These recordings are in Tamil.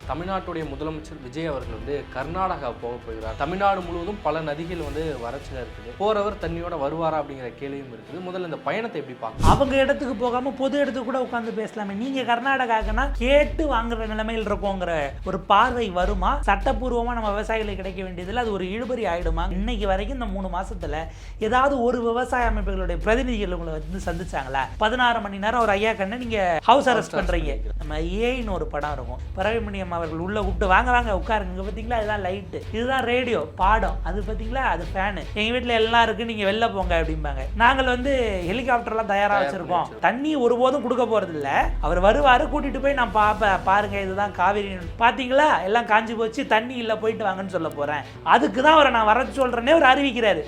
தமிழ்நாட்டுடைய முதலமைச்சர் விஜய் அவர்கள் கர்நாடகா போக போகிறார். தமிழ்நாடு முழுவதும் பல நதிகள் வறட்சியில் இருக்குது. போறவர் தண்ணியோட வருவாரா அப்படிங்கிற கேள்வியும் இருக்குது. முதல்ல இந்த பயணத்தை எப்படி பார்க்க, அவங்க இடத்துக்கு போகாம பொது இடத்துக்கு கூட உட்காந்து பேசலாமே. நீங்க கர்நாடகாக்குன்னா கேட்டு வாங்குற நிலைமையில் இருக்கோங்கிற ஒரு பார்வை வருமா? சட்டப்பூர்வமா நம்ம விவசாயிகளுக்கு கிடைக்க வேண்டியதில் அது ஒரு இழுபறி ஆயிடுமா? இன்னைக்கு வரைக்கும் இந்த 3 மாசத்துல ஏதாவது ஒரு விவசாய அமைப்புகளுடைய பிரதிநிதிகள் உங்களை வந்து சந்திச்சாங்களா? 16 மணி நேரம் ஒரு ஐயா கண்ணு நீங்க ஹவுஸ் அரெஸ்ட் பண்றீங்க. நம்ம ஏன்னு ஒரு படம் இருக்கும், பறவைமணியம் அவர்கள் உள்ள கூப்பிட்டு வாங்க வாங்க உட்காருங்க, இங்க பார்த்தீங்களா இதுதான் லைட்டு, இதுதான் ரேடியோ பாடம், அது பார்த்தீங்களா அது ஃபேனு, எங்க வீட்டில் எல்லாம் இருக்கு நீங்க வெளில போங்க அப்படிம்பாங்க. நாங்கள் வந்து ஹெலிகாப்டர்லாம் தயாரா வச்சிருக்கோம். தண்ணி ஒருபோதும் கொடுக்க போறது இல்ல. அவர் வருவாரு, கூட்டிட்டு போய் நான் பாருங்க இதுதான் காவிரி, பாத்தீங்களா எல்லாம் காஞ்சி போச்சு, தண்ணி இல்ல போயிட்டு வாங்கன்னு சொல்ல போறேன். அதுக்கு தான் அவரை நான் வர சொல்றேன்னே அவர் அறிவிக்கிறாரு.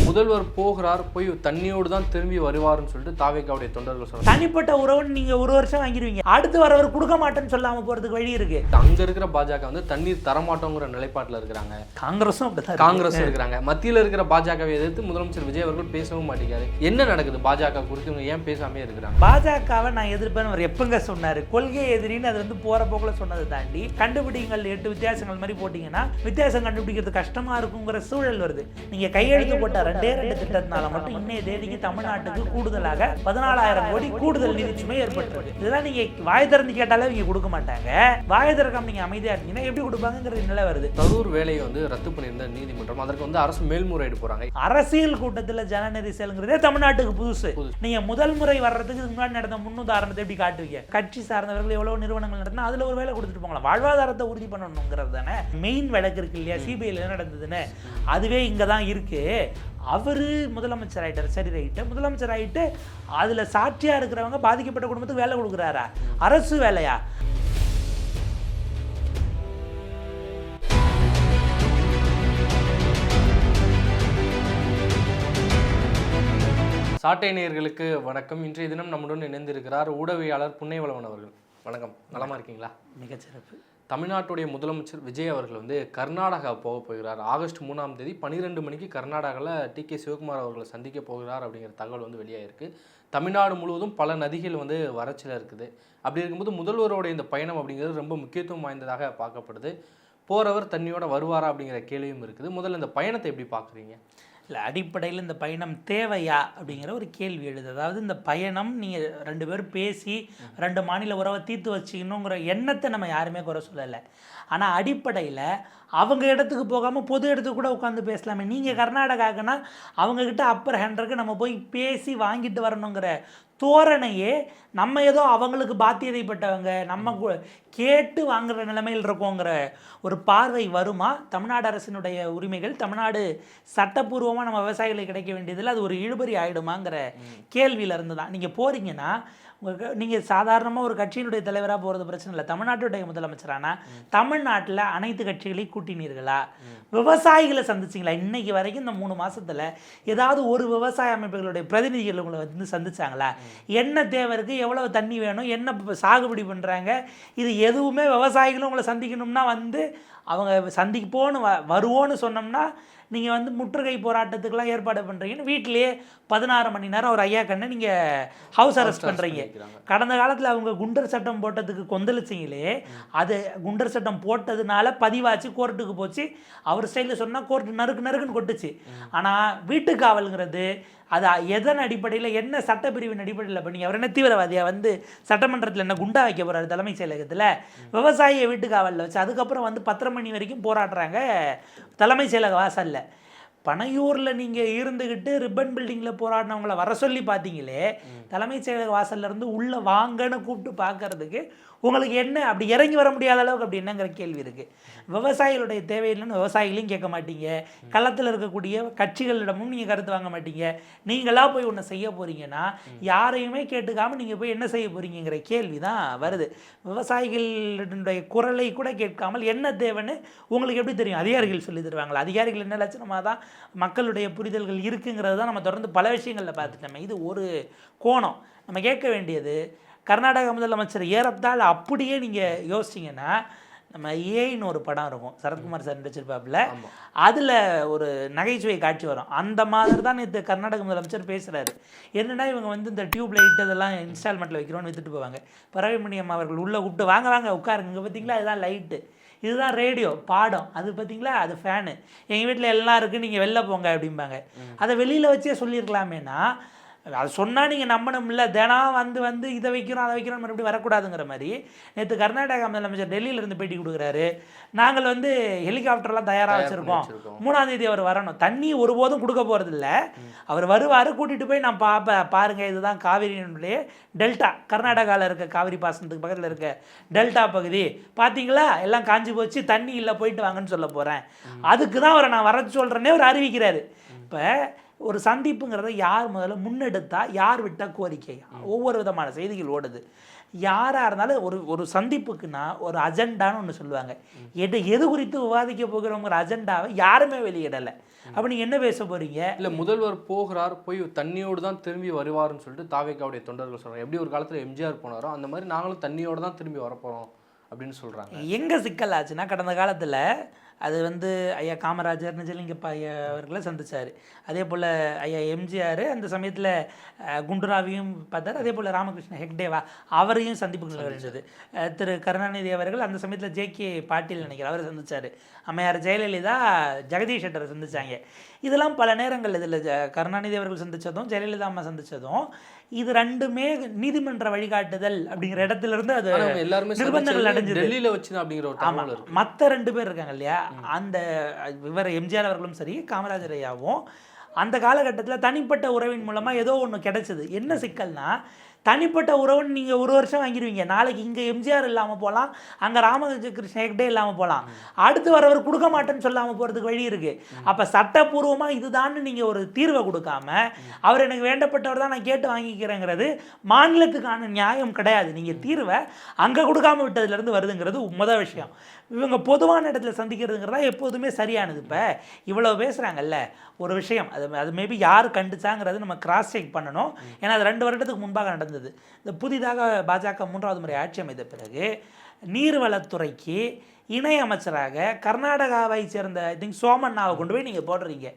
முதல்வர் போகிறார், போய் தண்ணியோடு தான் திரும்பி வருவார்னு சொல்லிட்டு தாவேக்காவுடைய தொண்டர்கள் சொல்றாங்க. தனிப்பட்ட உறவுன்னு நீங்க ஒரு வருஷம் வாங்கிடுவீங்க, அடுத்து வரவர் கொடுக்க மாட்டேன்னு சொல்லாம போறதுக்கு வழி இருக்கு. அங்க இருக்கிற பாஜக தண்ணீர் தரமாட்டோங்கிற நிலைப்பாட்டில் இருக்கிறாங்க. காங்கிரஸும் காங்கிரஸ் இருக்கிறாங்க. மத்தியில் இருக்கிற பாஜகவை எதிர்த்து முதலமைச்சர் விஜய் அவர்கள் பேசவும் மாட்டேங்கிறாரு. என்ன நடக்குது பாஜக குறித்து, இவங்க ஏன் பேசாமே இருக்கிறாங்க? பாஜகவை நான் எதிர்ப்பேன் அவர் எப்பங்க சொன்னாரு? கொள்கை எதிரின்னு அது வந்து போற போக்குல சொன்னதை தாண்டி கண்டுபிடிங்கள் 8 வித்தியாசங்கள் மாதிரி போட்டீங்கன்னா வித்தியாசம் கண்டுபிடிக்கிறது கஷ்டமா இருக்குங்கிற சூழல் வருது. நீங்க கையெழுத்து போட்ட 2 திட்டத்தினால மட்டும் இன்னைய தேதிக்கு தமிழ்நாட்டுக்கு கூடுதலாக 14,000 கோடி கூடுதல் நிதி சுமை ஏற்பட்டு. இதெல்லாம் நீங்க வாய் திறந்து கேட்டாலே இவங்க கொடுக்க மாட்டாங்க. வாய் திறக்காம நீங்க அமைதியா இருக்கீங்கன்னா எப்படி கொடுப்பாங்கிறது நிலை வருது. கரூர் வேலையை ரத்து பண்ணியிருந்த நீதிமன்றம் அதற்கு அரசு மேல்முறையீடு போறாங்க. அரசியல் கூட்டத்தில் ஜனநெறி செயல்ங்கிறதே தமிழ்நாட்டுக்கு புதுசு. நீங்க முதல் முறை வர்றதுக்கு முன்னாடி நடந்த முன்னுதாரணத்தை எப்படி காட்டுவீங்க? கட்சி சார்ந்தவர்கள் எவ்வளவு நிறுவனங்கள் நடத்தினா அதுல ஒரு வேலை கொடுத்துட்டு போங்களா? வாழ்வாதாரத்தை உறுதி பண்ணணுங்கிறது தானே மெயின் வழக்கு இருக்கு இல்லையா? சிபிஐல நடந்ததுன்னு அதுவே இங்க தான் இருக்கு. அவர் முதலமைச்சர் ஆகிட்டார், சரி ரைட்டு, முதலமைச்சர் ஆகிட்டு அதில் சாட்சியாக இருக்கிறவங்க பாதிக்கப்பட்ட குடும்பத்துக்கு வேலை கொடுக்குறாரா? அரசு வேலையா? சாட்டை நேயர்களுக்கு வணக்கம். இன்றைய தினம் நம்முடன் இணைந்திருக்கிறார் ஊடகவியலாளர் புன்னைவளவன் அவர்கள். வணக்கம், நலமா இருக்கீங்களா? மிகச்சிறப்பு. தமிழ்நாட்டுடைய முதலமைச்சர் விஜய் அவர்கள் கர்நாடகா போக போகிறார். ஆகஸ்ட் 3ஆம் தேதி 12 மணிக்கு கர்நாடகாவில் டிகே சிவகுமார் அவர்களை சந்திக்க போகிறார் அப்படிங்கிற தகவல் வெளியாயிருக்கு. தமிழ்நாடு முழுவதும் பல நதிகள் வறட்சியில் இருக்குது. அப்படி இருக்கும்போது முதல்வரோடைய இந்த பயணம் அப்படிங்கிறது ரொம்ப முக்கியத்துவம் வாய்ந்ததாக பார்க்கப்படுது. போகிறவர் தண்ணியோட வருவாரா அப்படிங்கிற கேள்வியும் இருக்குது. முதல்ல இந்த பயணத்தை எப்படி பார்க்குறீங்க? இல்லை, அடிப்படையில் இந்த பயணம் தேவையா அப்படிங்கிற ஒரு கேள்வி எழுது. அதாவது இந்த பயணம் நீங்கள் 2 பேரும் பேசி 2 மாநில உறவை தீர்த்து வச்சுக்கணுங்கிற எண்ணத்தை நம்ம யாருமே குறை சொல்லலை. ஆனால் அடிப்படையில் அவங்க இடத்துக்கு போகாமல் பொது இடத்துக்கு கூட உட்காந்து பேசலாமே. நீங்கள் கர்நாடகாக்குன்னா அவங்கக்கிட்ட அப்பர் ஹேண்டருக்கு நம்ம போய் பேசி வாங்கிட்டு வரணுங்கிற தோரணையே நம்ம ஏதோ அவங்களுக்கு பாத்தியதைப்பட்டவங்க, நம்ம கேட்டு வாங்குற நிலைமையில் இருக்கோங்கிற ஒரு பார்வை வருமா? தமிழ்நாடு அரசினுடைய உரிமைகள் தமிழ்நாடு சட்டப்பூர்வமாக நம்ம விவசாயிகளுக்கு கிடைக்க வேண்டியதில் அது ஒரு இழுபறி ஆகிடுமாங்கிற கேள்வியிலேருந்து தான். நீங்கள் போகிறீங்கன்னா நீங்கள் சாதாரணமாக ஒரு கட்சியினுடைய தலைவராக போகிறது பிரச்சனை இல்லை. தமிழ்நாட்டுடைய முதலமைச்சரானா தமிழ்நாட்டில் அனைத்து கட்சிகளையும் கூட்டினீர்களா? விவசாயிகளை சந்திச்சிங்களா? இன்னைக்கு வரைக்கும் இந்த 3 மாதத்தில் ஏதாவது ஒரு விவசாய அமைப்புகளுடைய பிரதிநிதிகள் உங்களை வந்து சந்திச்சாங்களா? என்ன தேவை இருக்குது, எவ்வளவு தண்ணி வேணும், என்ன சாகுபடி பண்ணுறாங்க, இது எதுவுமே விவசாயிகளும் உங்களை சந்திக்கணும்னா அவங்க சந்திப்போன்னு வருவோன்னு சொன்னோம்னா நீங்கள் முற்றுகை போராட்டத்துக்கெல்லாம் ஏற்பாடு பண்ணுறீங்கன்னு வீட்டிலேயே 16 மணி நேரம் ஒரு ஐயா கண்ணை நீங்கள் ஹவுஸ் அரெஸ்ட் பண்ணுறீங்க. கடந்த காலத்தில் அவங்க குண்டர் சட்டம் போட்டதுக்கு கொந்தளிச்சிங்களே, அது குண்டர் சட்டம் போட்டதுனால பதிவாச்சு, கோர்ட்டுக்கு போச்சு. அவர் ஸ்டைலில் சொன்னால் கோர்ட்டு நறுக்குன்னு கொட்டுச்சு. ஆனால் வீட்டுக்காவல்ங்கிறது அது எதன் அடிப்படையில், என்ன சட்டப்பிரிவின் அடிப்படையில் பண்ணீங்க? அவர் என்ன தீவிரவாதியாக சட்டமன்றத்தில் என்ன குண்டா வைக்க போகிறாரு தலைமைச் செயலகத்தில்? விவசாயியை வீட்டுக்காவலில் வச்சு அதுக்கப்புறம் 10:30 மணி வரைக்கும் போராடுறாங்க தலைமைச் செயலக வாசலில். பனையூரில் நீங்கள் இருந்துக்கிட்டு ரிப்பன் பில்டிங்கில் போராடினவங்களை வர சொல்லி பார்த்தீங்களே, தலைமைச் செயலக வாசல்லேருந்து உள்ளே வாங்கன்னு கூப்பிட்டு பார்க்கறதுக்கு உங்களுக்கு என்ன அப்படி இறங்கி வர முடியாத அளவுக்கு அப்படி என்னங்கிற கேள்வி இருக்குது. விவசாயிகளுடைய தேவையில்லைன்னு விவசாயிகளையும் கேட்க மாட்டீங்க, களத்தில் இருக்கக்கூடிய கட்சிகளிடமும் நீங்கள் கருத்து வாங்க மாட்டீங்க. நீங்களாக போய் ஒன்று செய்ய போகிறீங்கன்னா யாரையுமே கேட்டுக்காமல் நீங்கள் போய் என்ன செய்ய போகிறீங்கிற கேள்வி தான் வருது. விவசாயிகளுடைய குரலை கூட கேட்காமல் என்ன தேவைன்னு உங்களுக்கு எப்படி தெரியும்? அதிகாரிகள் சொல்லி தருவாங்களா? அதிகாரிகள் என்ன லட்சணமாக தான் மக்களுடைய புரிதல்கள் இருக்குங்கிறது தான் நம்ம தொடர்ந்து பல விஷயங்களில் பார்த்துட்டோமே. இது ஒரு கோணம். நம்ம கேட்க வேண்டியது, கர்நாடக முதலமைச்சர் ஏறத்தால் அப்படியே நீங்கள் யோசிச்சிங்கன்னா நம்ம ஏன்னு ஒரு படம் இருக்கும், சரத்குமார் சார் நடிச்சிருப்பாப்புல. ஆமா. அதில் ஒரு நகைச்சுவை காட்சி வரும். அந்த மாதிரி தான் நேற்று கர்நாடக முதலமைச்சர் பேசுகிறாரு. என்னன்னா இவங்க வந்து இந்த டியூப் லைட் இதெல்லாம் இன்ஸ்டால்மெண்ட்டில் வைக்கிறோன்னு வித்துட்டு போவாங்க. பறவைமணியம் அவர்கள் உள்ளே கூப்பிட்டு வாங்க வாங்க உட்காருங்க, இங்கே பார்த்தீங்களா இதுதான் லைட்டு, இதுதான் ரேடியோ பாடம், அது பார்த்தீங்களா அது ஃபேனு, எங்கள் வீட்டில் எல்லாம் இருக்குது, நீங்கள் வெளில போங்க அப்படிம்பாங்க. அதை வெளியில் வச்சே சொல்லியிருக்கலாமேனா, அது சொன்னால் நீங்கள் நம்பணும் இல்லை, தினம் வந்து இதை வைக்கிறோம் அதை வைக்கிறோம் மறுபடியும் வரக்கூடாதுங்கிற மாதிரி. நேற்று கர்நாடகா முதலமைச்சர் டெல்லியிலேருந்து பேட்டி கொடுக்குறாரு. நாங்கள் வந்து ஹெலிகாப்டர்லாம் தயாராக வச்சுருக்கோம், 3ஆம் தேதி அவர் வரணும், தண்ணி ஒருபோதும் கொடுக்க போகிறதில்ல, அவர் வருவார், கூட்டிகிட்டு போய் நான் பாருங்கள் இதுதான் காவிரியினுடைய டெல்டா, கர்நாடகாவில் இருக்க காவிரி பாசனத்துக்கு பக்கத்தில் இருக்க டெல்டா பகுதி பார்த்தீங்களா எல்லாம் காஞ்சி போச்சு, தண்ணி இல்லை போயிட்டு வாங்கன்னு சொல்ல போகிறேன், அதுக்கு தான் அவரை நான் வர சொல்கிறேன்னே அவர் அறிவிக்கிறாரு. இப்போ ஒரு சந்திப்புங்கிறத யார் முதல்ல முன்னெடுத்தா, யார் விட்டால் கோரிக்கை, ஒவ்வொரு விதமான செய்திகள் ஓடுது. யாராக இருந்தாலும் ஒரு சந்திப்புக்குன்னா ஒரு அஜெண்டான்னு ஒன்று சொல்லுவாங்க. எது குறித்து விவாதிக்க போகிறோங்கிற அஜெண்டாவை யாருமே வெளியிடலை. அப்போ நீங்கள் என்ன பேச போகிறீங்க? இல்லை முதல்வர் போகிறார், போய் தண்ணியோடு தான் திரும்பி வருவார்னு சொல்லிட்டு தாவேக்காவுடைய தொண்டர்கள் சொல்கிறாங்க. எப்படி ஒரு காலத்தில் எம்ஜிஆர் போனாரோ அந்த மாதிரி நாங்களும் தண்ணியோடு தான் திரும்பி வரப்போகிறோம் அப்படின்னு சொல்கிறாங்க. எங்கே சிக்கல் ஆச்சுன்னா, கடந்த காலத்தில் அது வந்து ஐயா காமராஜர், நிஜலிங்கப்பா ஐயா அவர்களை சந்தித்தார். அதே போல் ஐயா எம்ஜிஆர் அந்த சமயத்தில் குண்டுராவையும் பார்த்தார். அதே போல் ராமகிருஷ்ண ஹெக்டேவா அவரையும் சந்திப்புகள் இருந்தது. திரு கருணாநிதி அவர்கள் அந்த சமயத்தில் ஜே.கே. பாட்டீல் நினைக்கிறார், அவரை சந்தித்தார். அம்மையார் ஜெயலலிதா ஜெகதீஷ் ஷெட்டரை சந்தித்தாங்க. இதெல்லாம் பல நேரங்கள் இதில் கருணாநிதி அவர்கள் சந்தித்ததும் ஜெயலலிதா அம்மா சந்தித்ததும் இது ரெண்டுமே நீதிமன்ற வழிகாட்டுதல் அப்படிங்கிற இடத்துல இருந்து அது எல்லாருமே நிர்பந்தங்கள் அடைஞ்சது. டெல்லியில் வச்சு அப்படிங்கிற ஒரு ஆமாம். மற்ற 2 பேர் இருக்காங்க இல்லையா, அந்த இவர் எம்ஜிஆர் அவர்களும் சரி காமராஜர் ஐயாவும் அந்த காலகட்டத்தில் தனிப்பட்ட உறவின் மூலமாக ஏதோ ஒன்று கிடைச்சது. என்ன சிக்கல்னா, தனிப்பட்ட உறவுன்னு நீங்கள் ஒரு வருஷம் வாங்கிடுவீங்க, நாளைக்கு இங்கே எம்ஜிஆர் இல்லாமல் போகலாம், அங்கே ராமகிருஷ்ண ஹெக்டே இல்லாமல் போகலாம், அடுத்து வரவர் கொடுக்க மாட்டேன்னு சொல்லாமல் போகிறதுக்கு வழி இருக்குது. அப்போ சட்டப்பூர்வமாக இதுதான்னு நீங்கள் ஒரு தீர்வை கொடுக்காம அவர் எனக்கு வேண்டப்பட்டவர் தான் நான் கேட்டு வாங்கிக்கிறேங்கிறது மாநிலத்துக்கான நியாயம் கிடையாது. நீங்கள் தீர்வை அங்கே கொடுக்காம விட்டதுலேருந்து வருதுங்கிறது முதல் விஷயம். இவங்க பொதுவான இடத்துல சந்திக்கிறதுங்கிறதா எப்போதுமே சரியானது. இப்போ இவ்வளோ பேசுகிறாங்கல்ல ஒரு விஷயம், அது மேபி யார் கண்டுச்சாங்கிறது நம்ம கிராஸ் செக் பண்ணணும். ஏன்னா அது 2 வருடத்துக்கு முன்பாக நடந்தது. இந்த புதிதாக பாஜக 3வது முறை ஆட்சி அமைத்த பிறகு நீர்வளத்துறைக்கு இணை அமைச்சராக கர்நாடகாவை சேர்ந்த ஐ திங்க் சோமண்ணாவை கொண்டு போய் நீங்கள் போடுறீங்க.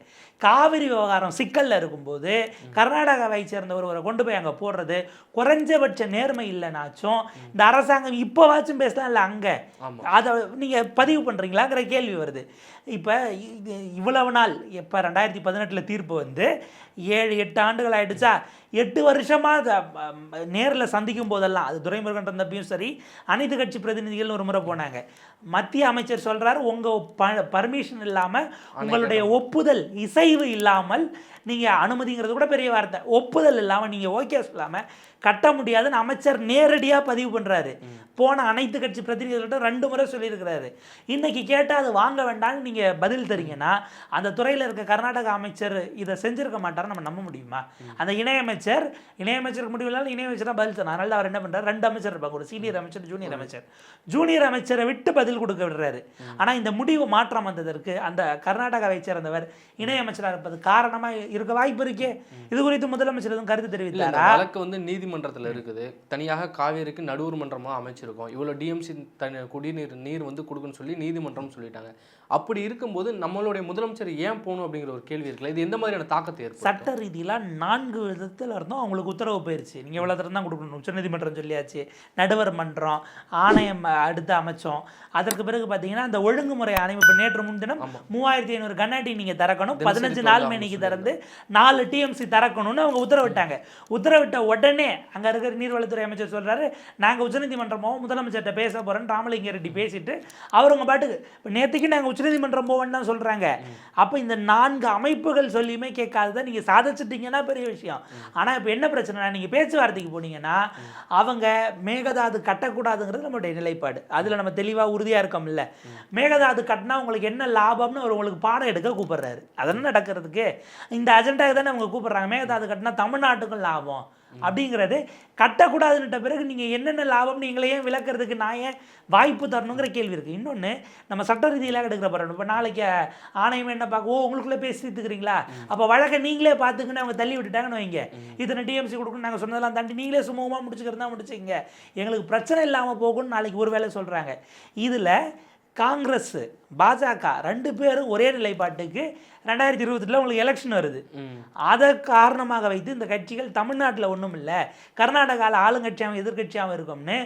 காவிரி விவகாரம் சிக்கலில் இருக்கும்போது கர்நாடகாவை சேர்ந்த ஒருவரை கொண்டு போய் அங்கே போடுறது குறைஞ்சபட்ச நேர்மை இல்லைனாச்சும் இந்த அரசாங்கம் இப்போவாச்சும் பேசலாம் இல்லை, அங்கே அதை நீங்கள் பதிவு பண்ணுறீங்களாங்கிற கேள்வி வருது. இப்போ இவ்வளவு நாள் இப்போ 2018 தீர்ப்பு வந்து 7-8 ஆண்டுகள் ஆகிடுச்சா, 8 வருஷமாக நேரில் சந்திக்கும் போதெல்லாம் அது துரைமுருகன் தம்பியும் சரி அனைத்து கட்சி பிரதிநிதிகள் ஒரு முறை போனாங்க. மத்திய அமைச்சர் சொல்கிறாரு உங்கள் பர்மிஷன் இல்லாமல், உங்களுடைய ஒப்புதல் இசைவு இல்லாமல், நீங்கள் அனுமதிங்கிறது கூட பெரிய வார்த்தை, ஒப்புதல் இல்லாமல் நீங்கள் ஓகே சொல்லாமல் கட்ட முடியாதுன்னு அமைச்சர் நேரடியாக பதிவு பண்ணுறாரு. போன அனைத்து கட்சி பிரதிநிதிகள்கிட்ட 2 முறை சொல்லியிருக்கிறாரு. இன்றைக்கி கேட்டால் அது வாங்க வேண்டாம்னு நீங்கள் பதில் தரீங்கன்னா அந்த துறையில் இருக்க கர்நாடக அமைச்சர் இதை செஞ்சுருக்க மாட்டார்னு நம்ம நம்ப முடியுமா? அந்த இணையமைச்சருக்கு முடிவில்லாமல் இணையமைச்சராக பதில் தரணும். அதனால அவர் என்ன பண்ணுறாரு, 2 அமைச்சர் இருப்பாங்க, ஒரு சீனியர் அமைச்சர் ஜூனியர் அமைச்சரை விட்டு பதில் கொடுக்க விடுறாரு. ஆனால் இந்த முடிவு மாற்றம் வந்ததற்கு அந்த கர்நாடகாவை சேர்ந்தவர் இணையமைச்சராக இருப்பது காரணமாக இருக்க வாய்ப்பு இருக்கே. இது குறித்து முதலமைச்சர் எதுவும் கருத்து தெரிவித்தாரா? வழக்கு வந்து நீதிமன்றத்தில் இருக்குது, தனியாக காவேரிக்கு நடுவர் மன்றமாக அமைச்சிருக்கோம், இவ்வளோ டிஎம்சி குடிநீர் வந்து கொடுக்குன்னு சொல்லி நீதிமன்றம் சொல்லிட்டாங்க. அப்படி இருக்கும்போது நம்மளுடைய முதலமைச்சர் ஏன் போகணும் அப்படிங்கிற ஒரு கேள்வி இருக்குல்ல, இது எந்த மாதிரியான தாக்கத்தை ஏற்படும்? சட்ட ரீதியில் 4 விதத்தில் இருந்தும் அவங்களுக்கு உத்தரவு போயிடுச்சு, நீங்கள் எவ்வளோ தரம் தான் கொடுக்கணும், உச்சநீதிமன்றம் சொல்லியாச்சு, நடுவர் மன்றம் ஆணையம் அடுத்து அமைச்சோம். அதற்கு பிறகு பார்த்தீங்கன்னா அந்த ஒழுங்குமுறை ஆணையம் இப்போ நேற்று முன்தினம் 3500 கண்ணாடி நீங்கள் திறக்கணும், 15 நாள் மேனிக்கு திறந்து 4 டிஎம்சி திறக்கணும்னு அவங்க உத்தரவிட்டாங்க. உத்தரவிட்ட உடனே அங்கே இருக்கிற நீர்வளத்துறை அமைச்சர் சொல்கிறாரு, நாங்கள் உச்சநீதிமன்றமோ முதலமைச்சர்கிட்ட பேச போகிறேன்னு ராமலிங்க ரெட்டி பேசிட்டு அவருங்க பாட்டுக்கு இப்போ நேற்றுக்கு நாங்கள் உச்சநீதிமன்றம் போவேன்னு தான் சொல்கிறாங்க. அப்போ இந்த 4 அமைப்புகள் சொல்லியுமே கேட்காததை நீங்கள் சாதிச்சிட்டிங்கன்னா பெரிய விஷயம். ஆனால் இப்போ என்ன பிரச்சனைனா, நீங்கள் பேச்சுவார்த்தைக்கு போனீங்கன்னா அவங்க மேகதாது கட்டக்கூடாதுங்கிறது நம்மளுடைய நிலைப்பாடு, அதில் நம்ம தெளிவாக உறுதியாக இருக்கோம்ல. மேகதாது கட்டினா உங்களுக்கு என்ன லாபம்னு அவர் உங்களுக்கு பாடம் எடுக்க கூப்பிடுறாரு. அதெல்லாம் நடக்கிறதுக்கு இந்த அஜெண்டாக தானே அவங்க கூப்பிட்றாங்க. மேகதாது கட்டினா தமிழ்நாட்டுக்கும் லாபம் அப்படிங்கிறது கட்டக்கூடாதுன்னுட்ட பிறகு நீங்கள் என்னென்ன லாபம் நீங்களே ஏன் விளக்குறதுக்கு நான் ஏன் வாய்ப்பு தரணுங்கிற கேள்வி இருக்குது. இன்னொன்று நம்ம சட்ட ரீதியிலாக எடுக்கிற போகிறோம். இப்போ நாளைக்கு ஆணையம் என்ன பார்க்க, உங்களுக்குள்ளே பேசிட்டுக்கிறீங்களா, அப்போ வழக்கை நீங்களே பார்த்துக்குன்னு அவங்க தள்ளி விட்டுட்டாங்கன்னு வைங்க, இத்தனை டிஎம்சி கொடுக்கணும் நாங்கள் சொன்னதெல்லாம் தாண்டி நீங்களே சுமூகமாக முடிச்சுக்கிறது தான் முடிச்சுங்க, எங்களுக்கு பிரச்சனை இல்லாமல் போகும்னு நாளைக்கு ஒரு வேளை சொல்கிறாங்க. இதில் காங்கிரஸ் பாஜக 2 பேரும் ஒரே நிலைப்பாட்டுக்கு 2022 உங்களுக்கு எலெக்ஷன் வருது. அதை காரணமாக வைத்து இந்த கட்சிகள் தமிழ்நாட்டில் ஒன்றும் இல்லை, கர்நாடகாவில் ஆளுங்கட்சியாகவும் எதிர்கட்சியாகவும் இருக்கும்னு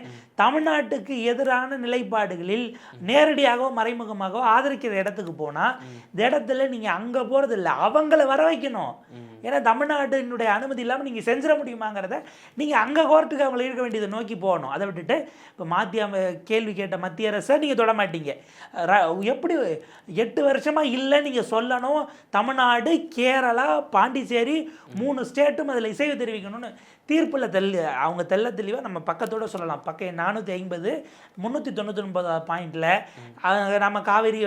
தமிழ்நாட்டுக்கு எதிரான நிலைப்பாடுகளில் நேரடியாகவோ மறைமுகமாகவோ ஆதரிக்கிற இடத்துக்கு போனால் இந்த இடத்துல நீங்கள் அங்கே போகிறது இல்லை, அவங்கள வர வைக்கணும். ஏன்னா தமிழ்நாட்டினுடைய அனுமதி இல்லாமல் நீங்கள் செஞ்சிட முடியுமாங்கிறத நீங்கள் அங்கே கோர்ட்டுக்கு அவங்களை இருக்க வேண்டியதை நோக்கி போகணும். அதை விட்டுட்டு இப்போ கேள்வி கேட்ட மத்திய அரசை நீங்கள் தொட மாட்டீங்க. எப்படி 8 வருஷமாக இல்லை நீங்கள் சொல்லணும். தமிழ்நாடு, கேரளா, பாண்டிச்சேரி 3 ஸ்டேட்டும் அதில் இசைவு தெரிவிக்கணும்னு தீர்ப்பில் அவங்க தெளிவாக நம்ம பக்கத்தோடு சொல்லலாம். பக்கம் 450 399 பாயிண்டில் நம்ம காவிரி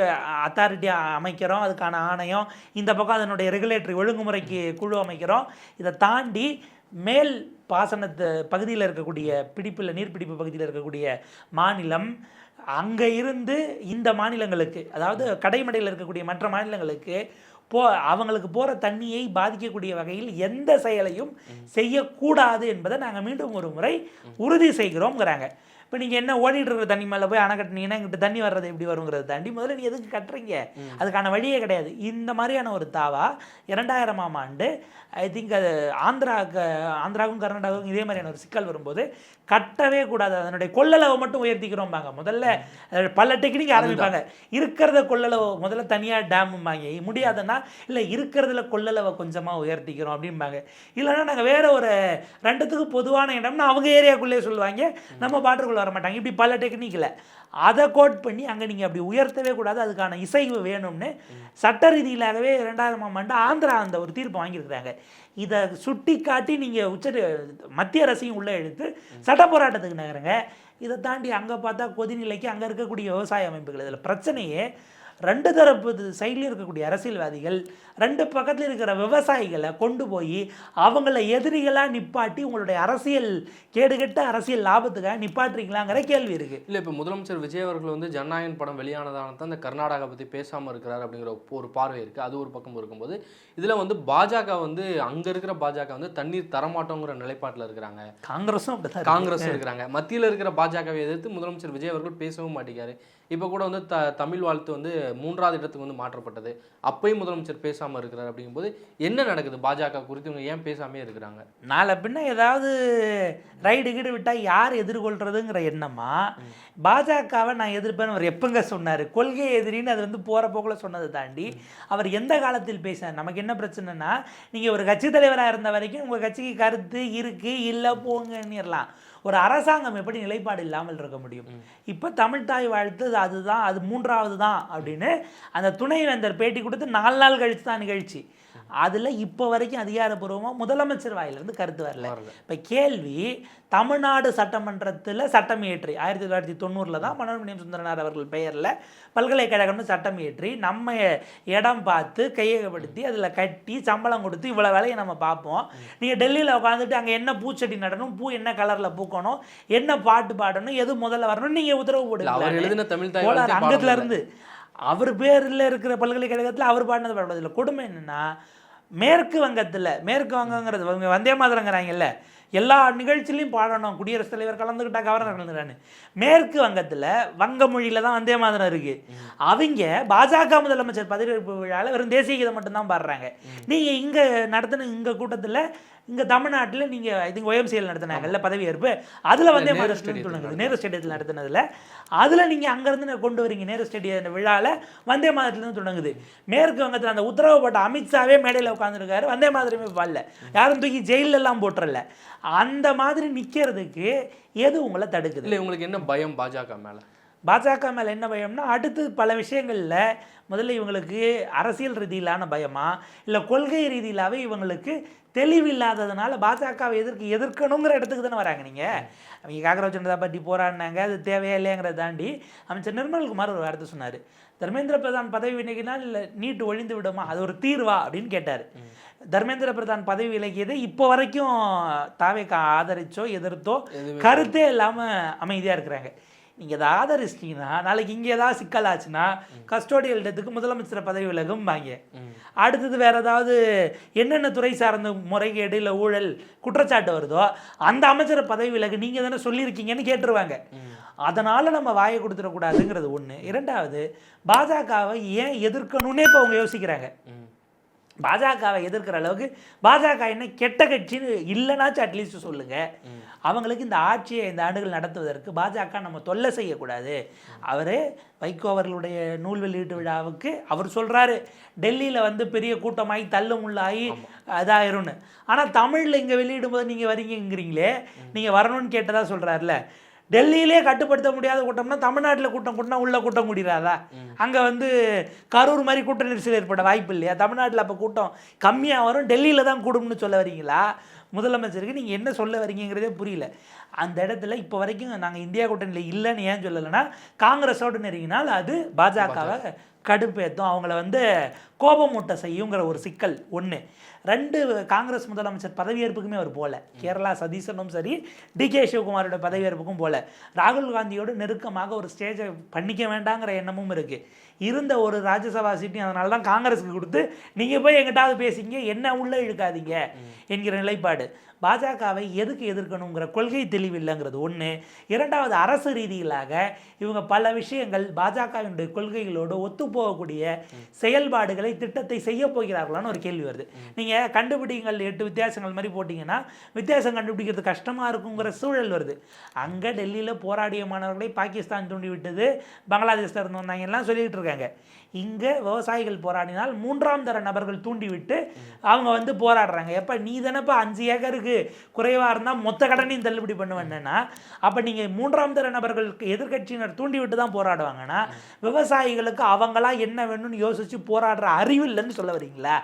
அத்தாரிட்டி அமைக்கிறோம், அதுக்கான ஆணையம், இந்த பக்கம் அதனுடைய ரெகுலேட்டரி ஒழுங்குமுறைக்கு குழு அமைக்கிறோம். இதை தாண்டி மேல் பாசனத்து பகுதியில் இருக்கக்கூடிய நீர்பிடிப்பு பகுதியில் இருக்கக்கூடிய மாநிலம் அங்கே இருந்து இந்த மாநிலங்களுக்கு, அதாவது கடைமடையில் இருக்கக்கூடிய மற்ற மாநிலங்களுக்கு அவங்களுக்கு போகிற தண்ணியை பாதிக்கக்கூடிய வகையில் எந்த செயலையும் செய்யக்கூடாது என்பதை நாங்கள் மீண்டும் ஒரு முறை உறுதி செய்கிறோங்கிறாங்க. இப்போ நீங்கள் என்ன ஓடிட்டு இருக்கிற தண்ணி மேலே போய் அணை கட்டினீங்கன்னா இங்கிட்ட தண்ணி வர்றது எப்படி வருங்கிறத தாண்டி முதல்ல நீ எதுக்கு கட்டுறீங்க, அதுக்கான வழியே கிடையாது. இந்த மாதிரியான ஒரு தாவா 2000ஆம் ஆண்டு ஐ திங்க் அது ஆந்திராவுக்கும் கர்நாடகாவுக்கும் இதே மாதிரியான ஒரு சிக்கல் வரும்போது கட்டவே கூடாது, அதனுடைய கொள்ளளவை மட்டும் உயர்த்திக்கிறோம்பாங்க. முதல்ல பல டெக்னிக் ஆரம்பிப்பாங்க. இருக்கிறத கொள்ளளவு முதல்ல தனியாக டேம்பாங்க, முடியாதுன்னா இல்லை இருக்கிறதுல கொள்ளளவை கொஞ்சமாக உயர்த்திக்கிறோம் அப்படிம்பாங்க. இல்லைன்னா நாங்கள் வேறு ஒரு 2த்துக்கு பொதுவான இடம்னு அவங்க ஏரியாக்குள்ளே சொல்லுவாங்க, நம்ம பாட்டுக்குள்ளே வர மாட்டாங்க. இப்படி பல டெக்னிக்கில் அதை கோட் பண்ணி அங்கே நீங்கள் அப்படி உயர்த்தவே கூடாது, அதுக்கான இசைவு வேணும்னு சட்ட ரீதியிலாகவே 2000ஆம் ஆண்டு ஆந்திரா அந்த ஒரு தீர்ப்பு வாங்கியிருக்கிறாங்க. இதை சுட்டி காட்டி நீங்கள் மத்திய அரசையும் உள்ளே இழுத்து சட்ட போராட்டத்துக்கு நகருங்க. இதை தாண்டி அங்கே பார்த்தா கொதிநிலைக்கு அங்கே இருக்கக்கூடிய விவசாய அமைப்புகள், இதில் பிரச்சனையே 2 தரப்பு சைட்லேயும் இருக்கக்கூடிய அரசியல்வாதிகள் 2 பக்கத்தில் இருக்கிற விவசாயிகளை கொண்டு போய் அவங்கள எதிரிகளாக நிப்பாட்டி உங்களுடைய அரசியல் கேடுகட்ட அரசியல் லாபத்துக்காக நிப்பாட்டுறீங்களாங்கிற கேள்வி இருக்குது. இல்லை, இப்போ முதலமைச்சர் விஜய் அவர்கள் வந்து ஜனநாயகன் படம் வெளியானதான தான் இந்த கர்நாடகா பற்றி பேசாமல் இருக்கிறார் அப்படிங்கிற ஒரு பார்வை இருக்குது. அது ஒரு பக்கம் இருக்கும்போது இதில் வந்து பாஜக வந்து அங்கே இருக்கிற பாஜக வந்து தண்ணீர் தரமாட்டோங்கிற நிலைப்பாட்டில் இருக்கிறாங்க. காங்கிரஸும் அப்படி காங்கிரஸும் இருக்கிறாங்க. மத்தியில் இருக்கிற பாஜகவை எதிர்த்து முதலமைச்சர் விஜய் அவர்கள் பேசவும் மாட்டேங்காரு. இப்போ கூட வந்து தமிழ் வாழ்த்து வந்து 3வது இடத்துக்கு வந்து மாற்றப்பட்டது, அப்பயும் முதலமைச்சர் பேசாமல் இருக்கிறார். அப்படிங்கும்போது என்ன நடக்குது பாஜக குறித்து, இவங்க ஏன் பேசாமே இருக்கிறாங்க? நாளை பின்ன ஏதாவது ரைடு கீடு விட்டால் யார் எதிர்கொள்கிறதுங்கிற எண்ணமா? பாஜகவை நான் எதிர்ப்பேன்னு அவர் எப்பங்க சொன்னார்? கொள்கை எதிரின்னு அது வந்து போகிற போக்கில் சொன்னதை தாண்டி அவர் எந்த காலத்தில் பேசினார்? நமக்கு என்ன பிரச்சனைனா, நீங்கள் ஒரு கட்சி தலைவராக இருந்த வரைக்கும் உங்கள் கட்சிக்கு கருத்து இருக்குது, இல்லை போங்கன்னிடலாம். ஒரு அரசாங்கம் எப்படி நிலைப்பாடு இல்லாமல் இருக்க முடியும்? இப்போ தமிழ் தாய் வாழ்த்து அதுதான், அது 3வது தான் அப்படின்னு அந்த துணைவேந்தர் பேட்டி கொடுத்து 4 நாள் கழித்து தான் நிகழ்ச்சி. அதில் இப்போ வரைக்கும் அதிகாரப்பூர்வமாக முதலமைச்சர் வாயிலிருந்து கருத்து வரல. இப்போ கேள்வி, தமிழ்நாடு சட்டமன்றத்தில் சட்டம் இயற்றி 1990 தான் மனோன்மணியம் சுந்தரனார் அவர்கள் பெயரில் பல்கலைக்கழகம்னு சட்டம் இயற்றி நம்ம இடம் பார்த்து கையகப்படுத்தி அதில் கட்டி சம்பளம் கொடுத்து இவ்வளோ வேலையை நம்ம பார்ப்போம். நீங்கள் டெல்லியில் உட்காந்துட்டு அங்கே என்ன பூச்செடி நடணும், பூ என்ன கலரில் பூக்கணும், என்ன பாட்டு பாடணும், எது முதல்ல வரணும் நீங்கள் உத்தரவு போடுங்க. அங்கத்துலேருந்து அவர் பேரில் இருக்கிற பல்கலைக்கழகத்தில் அவர் பாடினது பாடுறதில்லை. கொடுமை என்னென்னா, மேற்கு வங்கங்கிறது வந்தே மாதிரங்கிறாங்கல்ல, எல்லா நிகழ்ச்சியிலையும் பாடணும், குடியரசுத் தலைவர் கலந்துக்கிட்டா கவர்னர் கலந்துக்கிறான்னு. மேற்கு வங்கத்தில் வங்க மொழியில் தான் வந்தே மாதிரம் இருக்குது. அவங்க பாஜக முதலமைச்சர் பதவியேற்பு விழாவில் வெறும் தேசிய கீதம் மட்டும்தான் பாடுறாங்க. நீங்கள் இங்கே நடத்தின இங்கே கூட்டத்தில் இங்கே தமிழ்நாட்டில் நீங்கள் இதுங்க OMCL நடத்தினாங்கல்ல பதவியேற்பு, அதில் வந்தே மாதிரம் தொடங்குது. நேரு ஸ்டேடியத்தில் நடத்தினதில் அதில் நீங்கள் அங்கேருந்து கொண்டு வரீங்க. நேரு ஸ்டேடியம் விழாவில் வந்தே மாதிரத்துலேருந்து தொடங்குது. மேற்கு வங்கத்தில் அந்த உத்தரவு போட்ட அமித்ஷாவே மேடையில் உட்காந்துருக்காரு, வந்தே மாதிரமே பாடல, யாரும் தூக்கி ஜெயிலெல்லாம் போட்டுறல. அந்த மாதிரி நிற்கிறதுக்கு எது உங்களை தடுக்குது? இல்லை, உங்களுக்கு என்ன பயம் பாஜக மேலே? பாஜக மேலே என்ன பயம்னா, அடுத்து பல விஷயங்களில் முதல்ல இவங்களுக்கு அரசியல் ரீதியிலான பயமா, இல்லை கொள்கை ரீதியிலாகவே இவங்களுக்கு தெளிவில்லாததுனால பாஜகவை எதிர்க்கணுங்கிற இடத்துக்கு தானே வராங்க. அவங்க காங்கிரஸ் ஜனதா பார்ட்டி போராடினாங்க, அது தேவையா இல்லையாங்கிறத தாண்டி அமைச்சர் நிர்மல்குமார் ஒரு வார்த்தை சொன்னார், தர்மேந்திர பிரதான் பதவி விலகினால் நீட்டு ஒழிந்து விடுமா, அது ஒரு தீர்வா அப்படின்னு கேட்டார். தர்மேந்திர பிரதான் பதவி விலகியதை இப்போ வரைக்கும் தாவேக்கா ஆதரிச்சோ எதிர்த்தோ கருத்தே இல்லாமல் அமைதியாக இருக்கிறாங்க. நீங்கள் அதை ஆதரிச்சிட்டிங்கன்னா நாளைக்கு இங்கே ஏதாவது சிக்கல் ஆச்சுன்னா கஸ்டோடியல் டெத்துக்கு முதலமைச்சர் பதவி விலகும் வாங்க. அடுத்தது வேறு ஏதாவது என்னென்ன துறை சார்ந்த முறைகேடு இல்லை ஊழல் குற்றச்சாட்டு வருதோ அந்த அமைச்சர் பதவி விலகு நீங்கள் தானே சொல்லியிருக்கீங்கன்னு கேட்டுருவாங்க. அதனால் நம்ம வாயை கொடுத்துடக்கூடாதுங்கிறது ஒன்று. இரண்டாவது, பாஜகவை ஏன் எதிர்க்கணும்னே இப்போ அவங்க யோசிக்கிறாங்க. பாஜகவை எதிர்க்கிற அளவுக்கு பாஜக என்ன கெட்ட கட்சின்னு இல்லைனாச்சும் அட்லீஸ்ட் சொல்லுங்கள். அவங்களுக்கு இந்த ஆட்சியை 5 ஆண்டுகள் நடத்துவதற்கு பாஜக நம்ம தொல்லை செய்யக்கூடாது. அவர் வைகோ அவர்களுடைய நூல் வெளியீட்டு விழாவுக்கு அவர் சொல்கிறாரு டெல்லியில் வந்து பெரிய கூட்டமாகி தள்ளுமுள்ளாகி இதாயிரும்னு. ஆனால் தமிழில் இங்கே வெளியிடும்போது நீங்கள் வரீங்கிறீங்களே, நீங்கள் வரணும்னு கேட்டதாக சொல்கிறாருல. டெல்லியிலே கட்டுப்படுத்த முடியாத கூட்டம்னா தமிழ்நாட்டில் கூட்டம் கூட்டினா உள்ள கூட்டம் கூடிடாதா? அங்கே வந்து கரூர் மாதிரி கூட்ட நெரிசல் ஏற்பட வாய்ப்பு இல்லையா? தமிழ்நாட்டில் அப்போ கூட்டம் கம்மியாக வரும், டெல்லியில் தான் கூடும்னு சொல்ல வரீங்களா? முதலமைச்சருக்கு நீங்கள் என்ன சொல்ல வரீங்கிறதே புரியல. அந்த இடத்துல இப்போ வரைக்கும் நாங்கள் இந்தியா கூட்டணியில் இல்லைன்னு ஏன் சொல்லலைன்னா, காங்கிரஸோடு நெருங்கினால் அது பாஜகவை கடுப்பேற்றும், அவங்கள வந்து கோபமூட்ட செய்யுங்கிற ஒரு சிக்கல் ஒன்று. 2, காங்கிரஸ் முதலமைச்சர் பதவியேற்புக்குமே அவர் போகல. கேரளா சதீசனும் சரி, டிகே சிவகுமாரோட பதவியேற்புக்கும் போகல. ராகுல் காந்தியோடு நெருக்கமாக ஒரு ஸ்டேஜை பண்ணிக்க வேண்டாங்கிற எண்ணமும் இருக்குது. இருந்த ஒரு ராஜ்யசபா சீட்டையும் அதனால தான் காங்கிரஸுக்கு கொடுத்து நீங்கள் போய் எங்கிட்டாவது பேசிங்க, என்ன உள்ளே இழுக்காதீங்க என்கிற நிலைப்பாடு. பாஜகவை எதுக்கு எதிர்க்கணுங்கிற கொள்கை தெளிவில்லைங்கிறது ஒன்று. இரண்டாவது, அரசு ரீதியிலாக இவங்க பல விஷயங்கள் பாஜகவினுடைய கொள்கைகளோடு ஒத்துப்போகக்கூடிய செயல்பாடுகளை திட்டத்தை செய்ய போகிறார்களான்னு ஒரு கேள்வி வருது. நீங்கள் கண்டுபிடிங்கள் 8 வித்தியாசங்கள் மாதிரி போட்டிங்கன்னா வித்தியாசம் கண்டுபிடிக்கிறது கஷ்டமாக இருக்குங்கிற சூழல் வருது. அங்கே டெல்லியில் போராடிய மாணவர்களை பாகிஸ்தான் தூண்டி விட்டது, பங்களாதேஷில் இருந்து வந்தாங்க எல்லாம் சொல்லிக்கிட்டு இருக்காங்க. இங்கே விவசாயிகள் போராடினால் 3ஆம் தர நபர்கள் தூண்டிவிட்டு அவங்க வந்து போராடுறாங்க. எப்போ நீ தானப்பா 5 ஏக்கருக்கு குறைவாக இருந்தால் மொத்த கடனையும் தள்ளுபடி பண்ணுவேன்னா, அப்போ நீங்கள் 3ஆம் தர நபர்களுக்கு எதிர்கட்சியினர் தூண்டிவிட்டு தான் போராடுவாங்கன்னா, விவசாயிகளுக்கு அவங்களா என்ன வேணும்னு யோசித்து போராடுற அறிவு இல்லைன்னு சொல்ல வரீங்களா?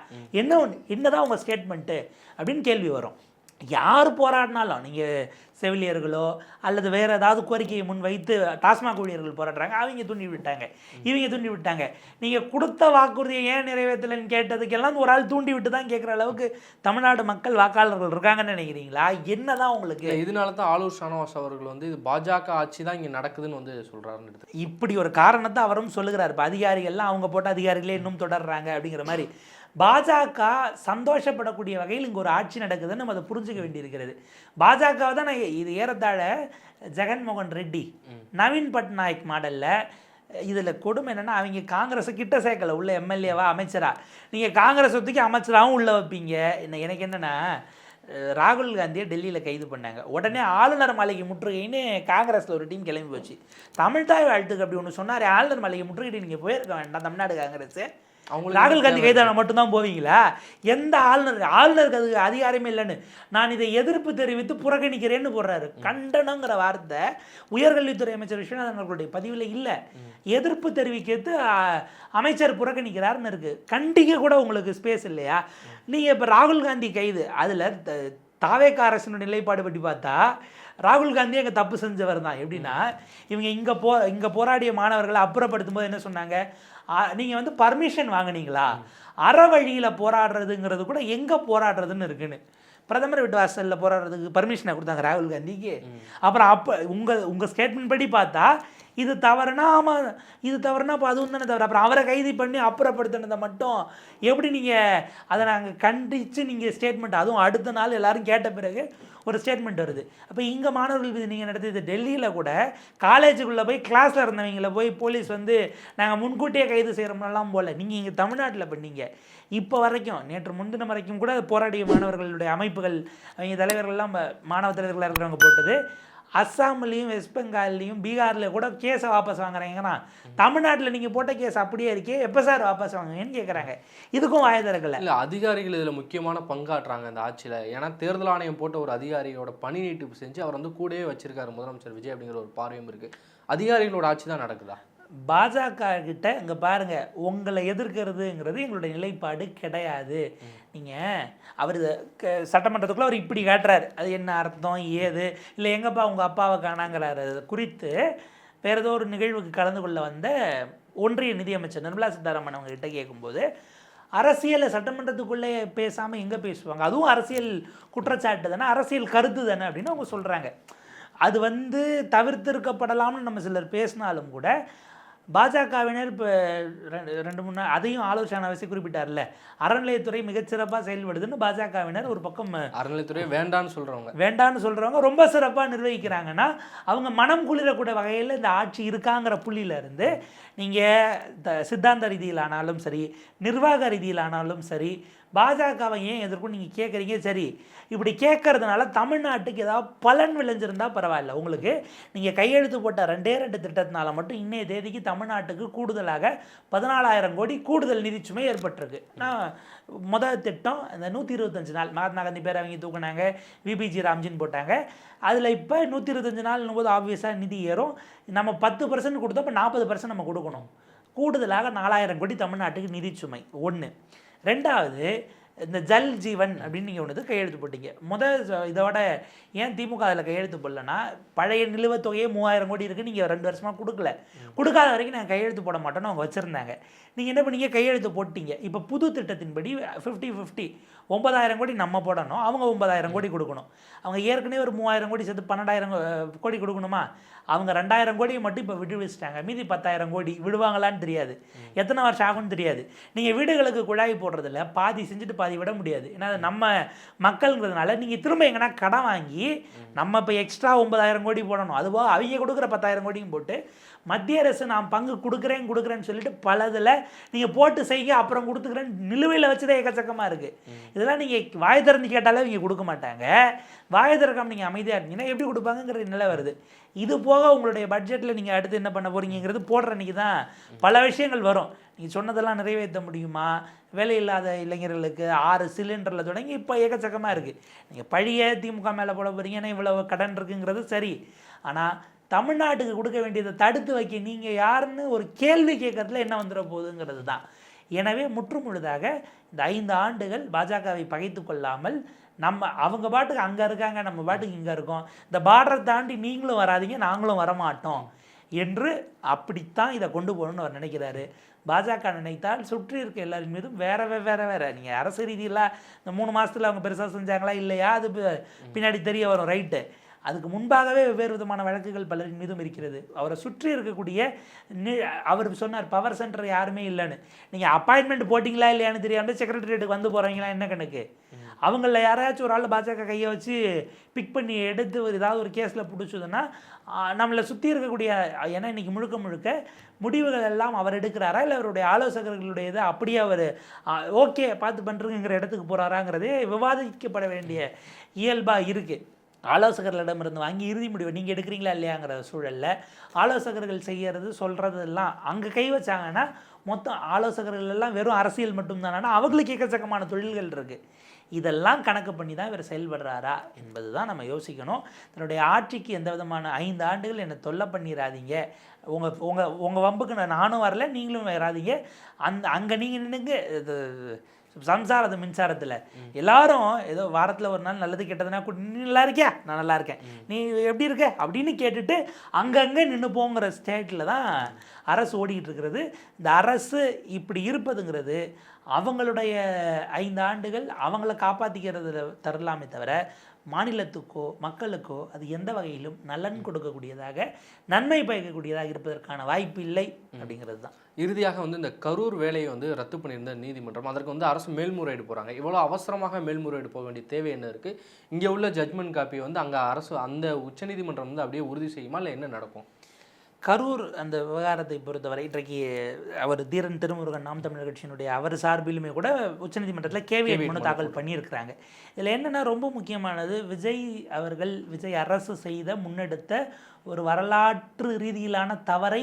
என்னதான் உங்கள் ஸ்டேட்மெண்ட்டு அப்படின்னு கேள்வி வரும். யார் போராடினாலும், நீங்கள் செவிலியர்களோ அல்லது வேறு ஏதாவது கோரிக்கையை முன் வைத்து டாஸ்மாக் ஊழியர்கள் போராடுறாங்க, அவங்க தூண்டி விட்டாங்க, இவங்க தூண்டி விட்டாங்க. நீங்கள் கொடுத்த வாக்குறுதியை ஏன் நிறைவேற்றலைன்னு கேட்டதுக்கெல்லாம் ஒரு ஆள் தூண்டி விட்டு தான் கேட்குற அளவுக்கு தமிழ்நாடு மக்கள் வாக்காளர்கள் இருக்காங்கன்னு நினைக்கிறீங்களா? என்ன தான் உங்களுக்கு? இதனால தான் ஆலூர் ஷானவாஸ் அவர்கள் வந்து இது பாஜக ஆட்சி தான் இங்கே நடக்குதுன்னு வந்து சொல்கிறாருன்னு இப்படி ஒரு காரணத்தை அவரும் சொல்லுகிறார். இப்போ அதிகாரிகள்லாம் அவங்க போட்ட அதிகாரிகளே இன்னும் தொடர்றாங்க அப்படிங்கிற மாதிரி. பாஜக சந்தோஷப்படக்கூடிய வகையில் இங்கே ஒரு ஆட்சி நடக்குதுன்னு நம்ம அதை புரிஞ்சுக்க வேண்டியிருக்கிறது. பாஜகவை தான் இது ஏறத்தாழ ஜெகன்மோகன் ரெட்டி, நவீன் பட்நாயக் மாடலில். இதில் கொடுமை என்னென்னா, அவங்க காங்கிரஸை கிட்ட சேர்க்கலை உள்ள எம்எல்ஏவா அமைச்சரா. நீங்கள் காங்கிரஸ் ஒத்துக்கி அமைச்சராகவும் உள்ளே வைப்பீங்க. எனக்கு என்னென்னா, ராகுல் காந்தியை டெல்லியில் கைது பண்ணாங்க. உடனே ஆளுநர் மாளிகை முற்றுகைன்னு காங்கிரஸில் ஒரு டீம் கிளம்பி போச்சு. தமிழ்தாய் வாழ்த்துக்கு அப்படி ஒன்று சொன்னார். ஆளுநர் மாளிகை முற்றுகையிட்டு நீங்கள் போயிருக்க வேண்டாம் தமிழ்நாடு காங்கிரஸ். ராகுல் காந்தி கைதான மட்டும்தான் போவீங்களா? எந்த ஆளுநருக்கு அது அதிகாரமே இல்லைன்னு நான் இதை எதிர்ப்பு தெரிவித்து புறக்கணிக்கிறேன்னு போடுறாரு. கண்டனங்கிற வார்த்தை உயர்கல்வித்துறை அமைச்சர் விஸ்வநாதன் அவர்களுடைய பதிவில் இல்லை. எதிர்ப்பு தெரிவிக்கிறது அமைச்சர் புறக்கணிக்கிறாருன்னு இருக்குது. கண்டிக்க கூட உங்களுக்கு ஸ்பேஸ் இல்லையா? நீங்கள் இப்போ ராகுல் காந்தி கைது, அதில் தாவேக அரசினுடைய நிலைப்பாடு பற்றி பார்த்தா ராகுல் காந்தி அங்கே தப்பு செஞ்சவர் தான். எப்படின்னா, இவங்க இங்கே போராடிய மாணவர்களை அப்புறப்படுத்தும் போது என்ன சொன்னாங்க, நீங்கள் வந்து பர்மிஷன் வாங்கினீங்களா? அற வழியில் போராடுறதுங்கிறது கூட எங்கே போராடுறதுன்னு இருக்குன்னு பிரதமர் வீட்டு வாசலில் போராடுறதுக்கு பர்மிஷனை கொடுத்தாங்க ராகுல் காந்திக்கு. அப்புறம் அப்போ உங்கள் ஸ்டேட்மெண்ட் படி பார்த்தா இது தவறுனா ஆமாம், இது தவறுனா அப்போ அதுவும் தானே தவறு. அப்புறம் அவரை கைது பண்ணி அப்புறப்படுத்தினதை மட்டும் எப்படி நீங்கள் அதை நாங்கள் கண்டித்து நீங்கள் ஸ்டேட்மெண்ட், அதுவும் அடுத்த நாள் எல்லோரும் கேட்ட பிறகு ஒரு ஸ்டேட்மெண்ட் வருது. அப்போ இங்கே மாணவர்கள் மீது நீங்கள் நடத்தியது டெல்லியில் கூட காலேஜுக்குள்ளே போய் கிளாஸில் இருந்தவங்கள போய் போலீஸ் வந்து நாங்கள் முன்கூட்டியே கைது செய்கிறோம்லாம் போல் நீங்கள் இங்கே தமிழ்நாட்டில் பண்ணீங்க. இப்போ வரைக்கும் நேற்று முன்தினம் வரைக்கும் கூட போராடிய மாணவர்களுடைய அமைப்புகள் அவங்க தலைவர்கள்லாம் மாணவ தலைவர்களாக இருக்கிறவங்க போட்டது. அஸ்ஸாம்லேயும் வெஸ்ட் பெங்கால்லையும் பீகாரில் கூட கேஸை வாபஸ் வாங்குறாங்கன்னா, தமிழ்நாட்டில் நீங்கள் போட்ட கேஸ் அப்படியே இருக்கே, எப்போ சார் வாபஸ் வாங்குங்கன்னு கேட்குறாங்க. இதுக்கும் வாய திறக்கல. இல்லை, அதிகாரிகள் இதில் முக்கியமான பங்காற்றுறாங்க இந்த ஆட்சியில். ஏன்னா தேர்தல் ஆணையம் போட்ட ஒரு அதிகாரியோட பணி நீட்டிப்பு செஞ்சு அவர் வந்து கூடவே வச்சிருக்காரு முதலமைச்சர் விஜய் அப்படிங்கிற ஒரு பார்வையும் இருக்குது. அதிகாரிகளோட ஆட்சி தான் நடக்குதா? பாஜக கிட்ட இங்கே பாருங்கள், உங்களை எதிர்க்கிறதுங்கிறது எங்களுடைய நிலைப்பாடு கிடையாது. நீங்கள் அவர் சட்டமன்றத்துக்குள்ளே அவர் இப்படி காட்டுறாரு, அது என்ன அர்த்தம் ஏது இல்லை எங்கப்பா உங்கள் அப்பாவை காணாங்கிறாரு குறித்து வேறு ஏதோ ஒரு நிகழ்வுக்கு கலந்து கொள்ள வந்த ஒன்றிய நிதியமைச்சர் நிர்மலா சீதாராமன் அவங்ககிட்ட கேட்கும்போது, அரசியலை சட்டமன்றத்துக்குள்ளே பேசாமல் எங்கே பேசுவாங்க, அதுவும் அரசியல் குற்றச்சாட்டு தானே, அரசியல் கருத்து தானே அப்படின்னு அவங்க சொல்கிறாங்க. அது வந்து தவிர்த்திருக்கப்படலாம்னு நம்ம சிலர் பேசினாலும் கூட பாஜகவினர் இப்போ ரெண்டு மூணு அதையும் ஆலோசனை அவசியம் குறிப்பிட்டார்ல, அறநிலையத்துறை மிகச்சிறப்பாக செயல்படுதுன்னு பாஜகவினர் ஒரு பக்கம் அறநிலையத்துறை வேண்டான்னு சொல்கிறவங்க ரொம்ப சிறப்பாக நிர்வகிக்கிறாங்கன்னா அவங்க மனம் குளிரக்கூடிய வகையில் இந்த ஆட்சி இருக்காங்கிற புள்ளியிலேருந்து நீங்கள் சித்தாந்த ரீதியிலானாலும் சரி, நிர்வாக ரீதியிலானாலும் சரி, பாஜகவை ஏன் எதிர்க்கும் நீங்கள் கேட்குறீங்க. சரி, இப்படி கேட்கறதுனால தமிழ்நாட்டுக்கு ஏதாவது பலன் விளைஞ்சிருந்தால் பரவாயில்ல. உங்களுக்கு நீங்கள் கையெழுத்து போட்ட 2 திட்டத்தினால மட்டும் இன்னைய தேதிக்கு தமிழ்நாட்டுக்கு கூடுதலாக 14,000 கோடி கூடுதல் நிதிச்சுமை ஏற்பட்டிருக்கு. நான் முதல் திட்டம் இந்த 125 நாள் மகாத்மா காந்தி பேர் அவங்க தூக்குனாங்க, விபிஜி ராம்ஜின்னு போட்டாங்க. அதில் இப்போ 125 நாள்னும் போது ஆப்வியஸாக நிதி ஏறும். நம்ம 10% கொடுத்தா இப்போ 40% நம்ம கொடுக்கணும். கூடுதலாக 4,000 கோடி தமிழ்நாட்டுக்கு நிதிச்சுமை. ஒன்று. ரெண்டாவது, இந்த ஜல் ஜீவன் அப்படின்னு நீங்கள் ஒன்று கையெழுத்து போட்டீங்க. இதோட ஏன் திமுக அதில் கையெழுத்து போடலன்னா, பழைய நிலுவைத் தொகையே 3,000 கோடி இருக்குது, நீங்கள் 2 வருஷமாக கொடுக்கல. கொடுக்காத வரைக்கும் நாங்கள் கையெழுத்து போட மாட்டோம்னு அவங்க வச்சுருந்தாங்க. நீங்கள் என்ன பண்ணீங்க, கையெழுத்து போட்டீங்க. இப்போ புது திட்டத்தின்படி 50-50 9,000 கோடி நம்ம போடணும், அவங்க 9,000 கோடி கொடுக்கணும். அவங்க ஏற்கனவே ஒரு 3,000 கோடி சேர்த்து 12,000 கோடி கொடுக்கணுமா? அவங்க 2,000 கோடியை மட்டும் இப்போ விட்டு வச்சுட்டாங்க. மீதி 10,000 கோடி விடுவாங்களான்னு தெரியாது, எத்தனை வருஷம் ஆகும்னு தெரியாது. நீங்கள் வீடுகளுக்கு குழாய் போடுறதில்ல பாதி செஞ்சுட்டு பாதி விட முடியாது. ஏன்னா நம்ம மக்கள்ங்கிறதுனால நீங்கள் திரும்ப எங்கன்னா கடன் வாங்கி நம்ம இப்போ எக்ஸ்ட்ரா 9,000 கோடி போடணும். அதுபோக அவங்க கொடுக்குற 10,000 கோடியும் போட்டு மத்திய அரசு நான் பங்கு கொடுக்குறேன்னு சொல்லிட்டு பலதில் நீங்கள் போட்டு செய்ய அப்புறம் கொடுத்துக்கிறேன்னு நிலுவையில் வச்சுதான் எக்கச்சக்கமாக இருக்குது. இதெல்லாம் நீங்கள் வாய் திறந்து கேட்டாலே இவங்க கொடுக்க மாட்டாங்க. வாய் திறக்காம நீங்கள் அமைதியாக இருந்தீங்கன்னா எப்படி கொடுப்பாங்கங்கிற நிலை வருது. இது போக உங்களுடைய பட்ஜெட்டில் நீங்கள் அடுத்து என்ன பண்ண போகிறீங்கிறது போடுற அன்றைக்கி தான் பல விஷயங்கள் வரும். நீங்கள் சொன்னதெல்லாம் நிறைவேற்ற முடியுமா? வேலை இல்லாத இளைஞர்களுக்கு 6 சிலிண்டரில் தொடங்கி இப்போ ஏக்கச்சக்கமாக இருக்குது. நீங்கள் பழிய திமுக மேலே போட போகிறீங்க, ஏன்னா இவ்வளோ கடன் இருக்குங்கிறது சரி. ஆனால் தமிழ்நாட்டுக்கு கொடுக்க வேண்டியதை தடுத்து வைக்க நீங்கள் யாருன்னு ஒரு கேள்வி கேட்கறதுல என்ன வந்துட போகுதுங்கிறது தான். எனவே முற்றுமுழுதாக இந்த 5 ஆண்டுகள் பாஜகவை பகைத்து கொள்ளாமல் அவங்க பாட்டுக்கு அங்கே இருக்காங்க, நம்ம பாட்டுக்கு இங்கே இருக்கோம், இந்த பார்டரை தாண்டி நீங்களும் வராதிங்க நாங்களும் வரமாட்டோம் என்று அப்படித்தான் இதை கொண்டு போகணும்னு அவர் நினைக்கிறாரு. பாஜக நினைத்தால் சுற்றி இருக்க எல்லாரின் மீதும் வேற நீங்கள் அரசு ரீதியில் இந்த 3 மாதத்தில் அவங்க பெருசாக செஞ்சாங்களா இல்லையா அது பின்னாடி தெரிய வரும். ரைட்டு. அதுக்கு முன்பாகவே வெவ்வேறு விதமான வழக்குகள் பலரின் மீதும் இருக்கிறது. அவரை சுற்றி இருக்கக்கூடிய அவர் சொன்னார் பவர் சென்டர் யாருமே இல்லைன்னு. நீங்கள் அப்பாயின்மெண்ட் போட்டிங்களா இல்லையான்னு தெரியாமல் செக்ரட்டரியேட்டுக்கு வந்து போகிறீங்களா என்ன கணக்கு? அவங்கள யாராச்சும் ஒரு ஆள் பாஜக கையை வச்சு பிக் பண்ணி எடுத்து ஏதாவது ஒரு கேஸில் பிடிச்சதுன்னா நம்மளை சுற்றி இருக்கக்கூடிய, ஏன்னா இன்றைக்கி முழுக்க முடிவுகள் எல்லாம் அவர் எடுக்கிறாரா இல்லை அவருடைய ஆலோசகர்களுடைய இதை அப்படியே அவர் ஓகே பார்த்து பண்ணுறதுங்கிற இடத்துக்கு போகிறாராங்கிறதே விவாதிக்கப்பட வேண்டிய இயல்பாக இருக்குது. ஆலோசகர்களிடமிருந்து வாங்கி இறுதி முடிவு நீங்கள் எடுக்கிறீங்களா இல்லையாங்கிற சூழலில் ஆலோசகர்கள் செய்கிறது சொல்கிறதெல்லாம் அங்கே கை வச்சாங்கன்னா மொத்தம் ஆலோசகர்கள் எல்லாம் வெறும் அரசியல் மட்டும்தானா? அவங்களுக்கு எக்கச்சக்கமான தொழில்கள் இருக்குது. இதெல்லாம் கணக்கு பண்ணி தான் இவர் செயல்படுறாரா என்பது தான் நம்ம யோசிக்கணும். தன்னுடைய ஆட்சிக்கு எந்த விதமான 5 ஆண்டுகள் என்னை தொல்லை பண்ணிடாதீங்க, உங்கள் வம்புக்கு நானும் வரல நீங்களும் வராதிங்க, அங்கே நீங்கள் நின்றுங்க சம்சாரது மின்சாரத்தில் எல்லாரும் ஏதோ வாரத்தில் ஒரு நாள் நல்லது கெட்டதுன்னா நீ நல்லா இருக்கியா, நான் நல்லா இருக்கேன், நீ எப்படி இருக்க அப்படின்னு கேட்டுட்டு அங்கங்கே நின்று போங்கிற ஸ்டேட்டில் தான் அரசு ஓடிக்கிட்டு இருக்கிறது. இந்த அரசு இப்படி இருப்பதுங்கிறது அவங்களுடைய 5 ஆண்டுகள் அவங்கள காப்பாற்றிக்கிறது தரலாமே தவிர மாநிலத்துக்கோ மக்களுக்கோ அது எந்த வகையிலும் நலன் கொடுக்கக்கூடியதாக நன்மை பயக்கக்கூடியதாக இருப்பதற்கான வாய்ப்பு இல்லை அப்படிங்கிறது தான். இறுதியாக இந்த கரூர் வேலையை ரத்து பண்ணியிருந்த நீதிமன்றம் அதற்கு அரசு மேல்முறையீடு போகிறாங்க. இவ்வளோ அவசரமாக மேல்முறையீடு போக வேண்டிய தேவை என்ன இருக்குது? இங்கே உள்ள ஜட்மெண்ட் காப்பியை அங்கே அரசு அந்த உச்சநீதிமன்றம் அப்படியே உறுதி செய்யுமா இல்லை என்ன நடக்கும்? கரூர் அந்த விவகாரத்தை பொறுத்தவரை இன்றைக்கு அவர் தீரன் திருமுருகன் நாம் தமிழர் கட்சியினுடைய அவர் சார்பிலுமே கூட உச்சநீதிமன்றத்தில் கேவியட் மனு தாக்கல் பண்ணியிருக்கிறாங்க. இதில் என்னென்னா ரொம்ப முக்கியமானது, விஜய் அரசு செய்த முன்னெடுத்த ஒரு வரலாற்று ரீதியிலான தவறை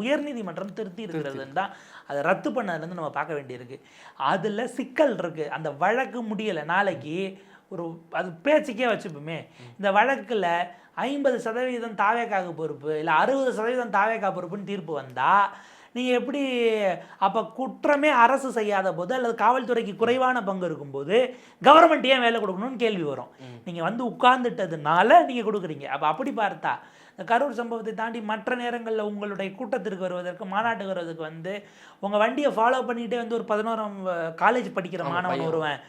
உயர்நீதிமன்றம் திருத்தி இருக்கிறதுன்னு தான் அதை ரத்து பண்ணதுலேருந்து நம்ம பார்க்க வேண்டியிருக்கு. அதில் சிக்கல் இருக்குது. அந்த வழக்கு முடியலை, நாளைக்கு அது பேச்சுக்கே வச்சுப்போமே, இந்த வழக்கில் 50% தாவேக்காவுக்கு பொறுப்பு இல்லை 60% தாவேக்கா பொறுப்புன்னு தீர்ப்பு வந்தால் நீங்கள் எப்படி அப்போ குற்றமே அரசு செய்யாத போது அல்லது காவல்துறைக்கு குறைவான பங்கு இருக்கும்போது கவர்மெண்ட் ஏன் வேலை கொடுக்கணும்னு கேள்வி வரும். நீங்கள் உட்கார்ந்துட்டதுனால நீங்கள் கொடுக்குறீங்க. அப்படி பார்த்தா இந்த கரூர் சம்பவத்தை தாண்டி மற்ற நேரங்களில் உங்களுடைய கூட்டத்திற்கு வருவதற்கு, மாநாட்டுக்கு வருவதற்கு வந்து உங்கள் வண்டியை ஃபாலோ பண்ணிகிட்டே வந்து ஒரு 11ஆம் காலேஜ் படிக்கிற மாணவன் வருவேன்,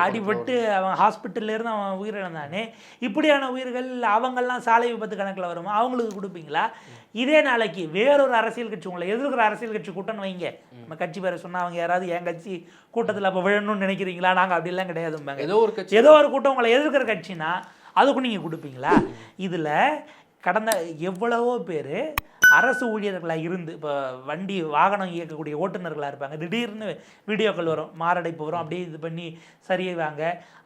அடிபட்டு அவன் ஹாஸ்பிட்டல்லேருந்து அவன் உயிரிழந்தானே. இப்படியான உயிர்கள் அவங்கெல்லாம் சாலை விபத்து கணக்கில் வருமா? அவங்களுக்கு கொடுப்பீங்களா? இதே நாளைக்கு வேறொரு அரசியல் கட்சி, உங்களை எதிர்க்கிற அரசியல் கட்சி கூட்டம்னு வைங்க, நம்ம கட்சி பேரை சொன்னால் அவங்க யாராவது என் கட்சி கூட்டத்தில் அப்போ விழணும்னு நினைக்கிறீங்களா? நாங்கள் அப்படிலாம் கிடையாதும்பாங்க. ஏதோ ஒரு கூட்டம் உங்களை எதிர்க்கிற கட்சினா அதுக்கும் நீங்கள் கொடுப்பீங்களா? இதில் கடந்த எவ்வளவோ பேர் அரசு ஊழியர்களாக இருந்து இப்போ வண்டி வாகனம் இயக்கக்கூடிய ஓட்டுநர்களாக இருப்பாங்க, திடீர்னு வீடியோக்கள் வரும், மாரடைப்பு வரும், அப்படியே இது பண்ணி சரியாவாங்க.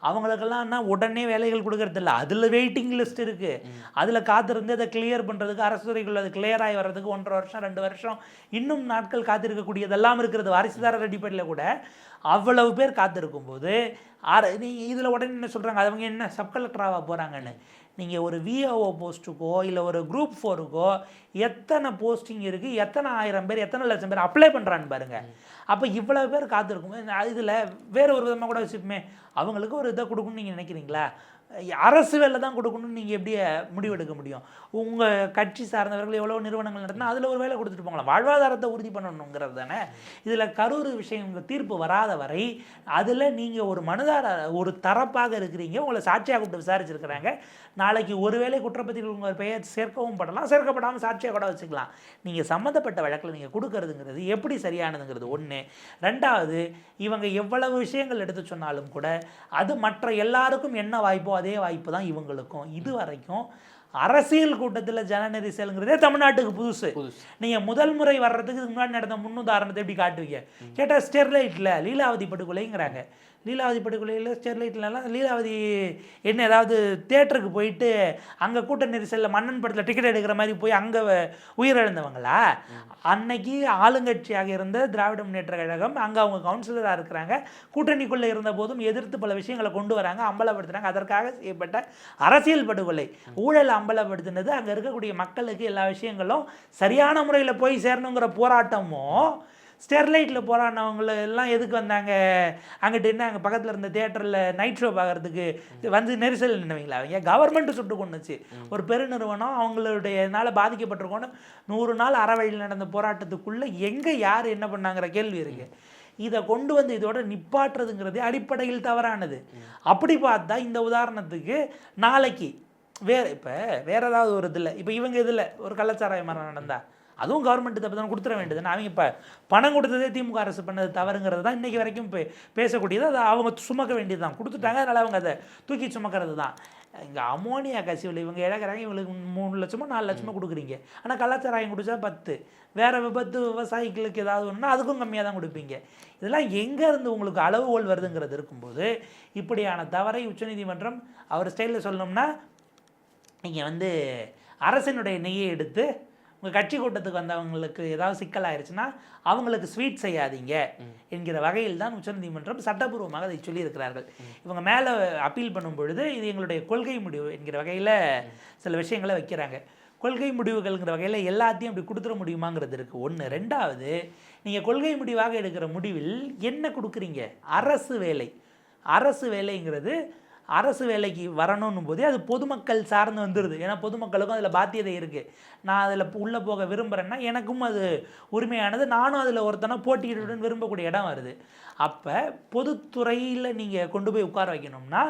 அவங்களுக்கெல்லாம் உடனே வேலைகள் கொடுக்கறதில்ல, அதில் வெயிட்டிங் லிஸ்ட் இருக்குது, அதில் காத்திருந்து அதை கிளியர் பண்ணுறதுக்கு, அரசு துறைகள் அது கிளியர் ஆகி வர்றதுக்கு 1.5 வருஷம் 2 வருஷம் இன்னும் நாட்கள் காத்திருக்கக்கூடியதெல்லாம் இருக்கிறது. வாரிசுதாரர் அடிப்படையில் கூட அவ்வளவு பேர் காத்திருக்கும் போது நீங்கள் இதில் உடனே என்ன சொல்கிறாங்க, அவங்க என்ன சப் கலெக்டராக போகிறாங்கன்னு. நீங்கள் ஒரு விஓஓ போஸ்ட்டுக்கோ இல்லை ஒரு குரூப் 4க்கோ எத்தனை போஸ்டிங் இருக்குது, எத்தனை 1000 பேர் எத்தனை லட்சம் பேர் அப்ளை பண்ணுறான்னு பாருங்கள். அப்போ இவ்வளோ பேர் காத்திருக்கும். இதில் வேறு ஒரு விதமாக கூட வச்சுப்போமே, அவங்களுக்கு ஒரு இதை கொடுக்கணும்னு நீங்கள் நினைக்கிறீங்களா? அரசு வேலை தான் கொடுக்கணும்னு நீங்கள் எப்படி முடிவெடுக்க முடியும்? உங்கள் கட்சி சார்ந்தவர்கள் எவ்வளோ நிறுவனங்கள் நடத்தினா அதில் ஒரு வேலை கொடுத்துட்டு போங்களாம். வாழ்வாதாரத்தை உறுதி பண்ணணுங்கிறது தானே. இதில் கரூர் விஷயம் தீர்ப்பு வராத வரை அதில் நீங்கள் ஒரு ஒரு தரப்பாக இருக்கிறீங்க, உங்களை சாட்சியாக கூப்பிட்டு விசாரிச்சிருக்கிறாங்க. நாளைக்கு ஒருவேளை குற்றப்பத்திரிகை உங்கள் பெயர் சேர்க்கவும் படலாம், சேர்க்கப்படாமல் சாட்சியாக கூட வச்சுக்கலாம். நீங்கள் சம்மந்தப்பட்ட வழக்கில் நீங்கள் கொடுக்கறதுங்கிறது எப்படி சரியானதுங்கிறது ஒன்று. ரெண்டாவது, இவங்க எவ்வளவு விஷயங்கள் எடுத்து சொன்னாலும் கூட அது மற்ற எல்லாருக்கும் என்ன வாய்ப்போ அதே வாய்ப்பு தான் இவங்களுக்கும். இது வரைக்கும் அரசியல் கூட்டத்தில் ஜன நெரிசல்ங்கிறதே தமிழ்நாட்டுக்கு புதுசு. நீங்கள் முதல் முறை வர்றதுக்கு முன்னாடி நடந்த முன்னுதாரணத்தை எப்படி காட்டுவீங்க கேட்டால் ஸ்டெர்லைட்டில் லீலாவதி படுகொலைங்கிறாங்க. லீலாவதி படுகொலையில் ஸ்டெர்லைட்லலாம் லீலாவதி என்ன ஏதாவது தேட்டருக்கு போயிட்டு அங்கே கூட்ட நெரிசலில் மன்னன் படத்தில் டிக்கெட் எடுக்கிற மாதிரி போய் அங்கே உயிரிழந்தவங்களா? அன்னைக்கு ஆளுங்கட்சியாக இருந்த திராவிட முன்னேற்ற கழகம் அங்கே அவங்க கவுன்சிலராக இருக்கிறாங்க, கூட்டணிக்குள்ளே இருந்த போதும் எதிர்த்து பல விஷயங்களை கொண்டு வராங்க, அம்பலப்படுத்துகிறாங்க. அதற்காக செய்யப்பட்ட அரசியல் படுகொலை, ஊழல் அம்பலப்படுத்தினது அங்கே இருக்கக்கூடிய மக்களுக்கு எல்லா விஷயங்களும் சரியான முறையில் போய் சேரணுங்கிற போராட்டமும். ஸ்டெர்லைட்டில் போராடினவங்கள எல்லாம் எதுக்கு வந்தாங்க? அங்கிட்டு என்ன அங்கே பக்கத்தில் இருந்த தியேட்டரில் நைட் ஷோ பார்க்குறதுக்கு வந்து நெரிசல் நினைவீங்களா? அவங்க கவர்மெண்ட்டு சுட்டு கொண்டுச்சு. ஒரு பெருநிறுவனம் அவங்களுடையனால பாதிக்கப்பட்டிருக்கோன்னு 100 நாள் அறவழியில் நடந்த போராட்டத்துக்குள்ளே எங்கே யார் என்ன பண்ணாங்கிற கேள்வி இருக்குது. இதை கொண்டு வந்து இதோட நிப்பாட்டுறதுங்கிறது அடிப்படையில் தவறானது. அப்படி பார்த்தா இந்த உதாரணத்துக்கு நாளைக்கு வேறு ஏதாவது ஒரு இதில் இப்போ இவங்க இதில் ஒரு கள்ளச்சாராய மரணம் நடந்தால் அதுவும் கவர்மெண்ட்டு தப்பு தான், கொடுத்துட வேண்டியது. அவங்க இப்போ பணம் கொடுத்ததே திமுக அரசு பண்ணது தவறுங்கிறது தான் இன்றைக்கி வரைக்கும் பேசக்கூடியது. அதை அவங்க சுமக்க வேண்டியது தான், கொடுத்துட்டாங்க, அதனால் அவங்க அதை தூக்கி சுமக்கிறது தான். இங்கே அமோனியா கசிவில் இவங்க இழக்கிறாங்க, இவங்களுக்கு 3 லட்சமோ 4 லட்சமோ கொடுக்குறீங்க. ஆனால் கலாச்சாரம் குடித்தா 10, வேறு விபத்து விவசாயிகளுக்கு ஏதாவது ஒன்றுனா அதுக்கும் கம்மியாக தான் கொடுப்பீங்க. இதெல்லாம் எங்கேருந்து உங்களுக்கு அளவுகோல் வருதுங்கிறது இருக்கும்போது இப்படியான தவறை உச்சநீதிமன்றம் அவர் ஸ்டைலில் சொல்லணும்னா, நீங்கள் வந்து அரசினுடைய நெய்யை எடுத்து உங்கள் கட்சி கூட்டத்துக்கு வந்தவங்களுக்கு ஏதாவது சிக்கல் ஆயிடுச்சுன்னா அவங்களுக்கு ஸ்வீட் செய்யாதீங்க என்கிற வகையில் தான் உச்சநீதிமன்றம் சட்டப்பூர்வமாக அதை சொல்லியிருக்கிறார்கள். இவங்க மேலே அப்பீல் பண்ணும் பொழுது இது எங்களுடைய கொள்கை முடிவு என்கிற வகையில் சில விஷயங்களை வைக்கிறாங்க. கொள்கை முடிவுகள்ங்கிற வகையில் எல்லாத்தையும் அப்படி கொடுத்துட முடியுமாங்கிறது இருக்குது ஒன்று. ரெண்டாவது, நீங்கள் கொள்கை முடிவாக எடுக்கிற முடிவில் என்ன கொடுக்குறீங்க? அரசு வேலை. அரசு வேலைங்கிறது அரசு வேலைக்கு வரணும்னும் போதே அது பொதுமக்கள் சார்ந்து வந்துடுது. ஏன்னா பொதுமக்களுக்கும் அதில் பாத்தியதை இருக்குது. நான் அதில் உள்ளே போக விரும்புகிறேன்னா எனக்கும் அது உரிமையானது, நானும் அதில் ஒருத்தனை போட்டியிடுன்னு விரும்பக்கூடிய இடம் வருது. அப்போ பொதுத்துறையில் நீங்கள் கொண்டு போய் உட்கார வைக்கணும்னா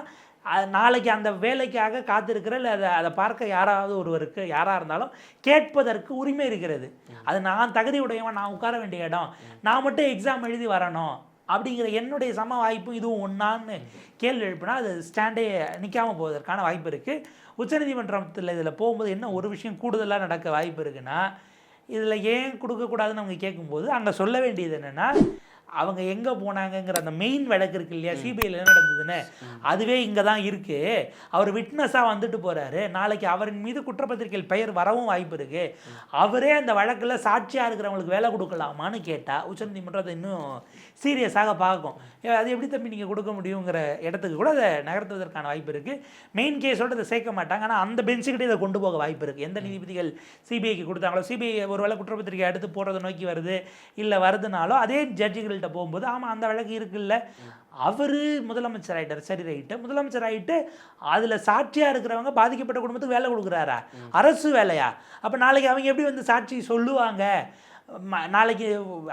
நாளைக்கு அந்த வேலைக்காக காத்திருக்கிற இல்லை அதை பார்க்க யாராவது ஒருவருக்கு யாராக இருந்தாலும் கேட்பதற்கு உரிமை இருக்கிறது. அது நான் தகுதி உடையவன், நான் உட்கார வேண்டிய இடம், நான் மட்டும் எக்ஸாம் எழுதி வரணும் அப்படிங்கிற என்னுடைய சம வாய்ப்பு இதுவும் ஒன்றான்னு கேள்வி எழுப்பினா அது ஸ்டாண்டே நிற்காமல் போவதற்கான வாய்ப்பு இருக்குது. உச்சநீதிமன்றத்தில் இதில் போகும்போது என்ன ஒரு விஷயம் கூடுதலாக நடக்க வாய்ப்பு இருக்குன்னா, இதில் ஏன் கொடுக்கக்கூடாதுன்னு அவங்க கேட்கும்போது அங்கே சொல்ல வேண்டியது என்னென்னா, அவங்க எங்கே போனாங்கங்கிற அந்த மெயின் வழக்கு இருக்கு இல்லையா, சிபிஐயில் என்ன நடந்ததுன்னு, அதுவே இங்கே தான் இருக்குது. அவர் விட்னஸாக வந்துட்டு போகிறாரு, நாளைக்கு அவரின் மீது குற்றப்பத்திரிகையில் பெயர் வரவும் வாய்ப்பு இருக்குது. அவரே அந்த வழக்கில் சாட்சியாக இருக்கிறவங்களுக்கு வேலை கொடுக்கலாமான்னு கேட்டால் உச்சநீதிமன்றம் அதை இன்னும் சீரியஸாக பார்க்கும். அது எப்படி தம்பி நீங்கள் கொடுக்க முடியுங்கிற இடத்துக்கு கூட அதை நகர்த்துவதற்கான வாய்ப்பு இருக்குது. மெயின் கேஸோடு அதை சேர்க்க மாட்டாங்க, ஆனால் அந்த பெஞ்சுக்கிட்டே இதை கொண்டு போக வாய்ப்பு இருக்குது. எந்த நீதிபதிகள் சிபிஐக்கு கொடுத்தாங்களோ, சிபிஐ ஒரு வேளை குற்றப்பத்திரிகை எடுத்து போடுறதை நோக்கி வருது இல்லை வருதுனாலோ அதே ஜட்ஜுகள் நீதிபதிகள்கிட்ட போகும்போது ஆமாம் அந்த வழக்கு இருக்குல்ல, அவர் முதலமைச்சர் ஆகிட்டார், சரி ரைட்டு, முதலமைச்சர் ஆகிட்டு அதில் சாட்சியாக இருக்கிறவங்க பாதிக்கப்பட்ட குடும்பத்துக்கு வேலை கொடுக்குறாரா? அரசு வேலையா? அப்போ நாளைக்கு அவங்க எப்படி வந்து சாட்சி சொல்லுவாங்க? நாளைக்கு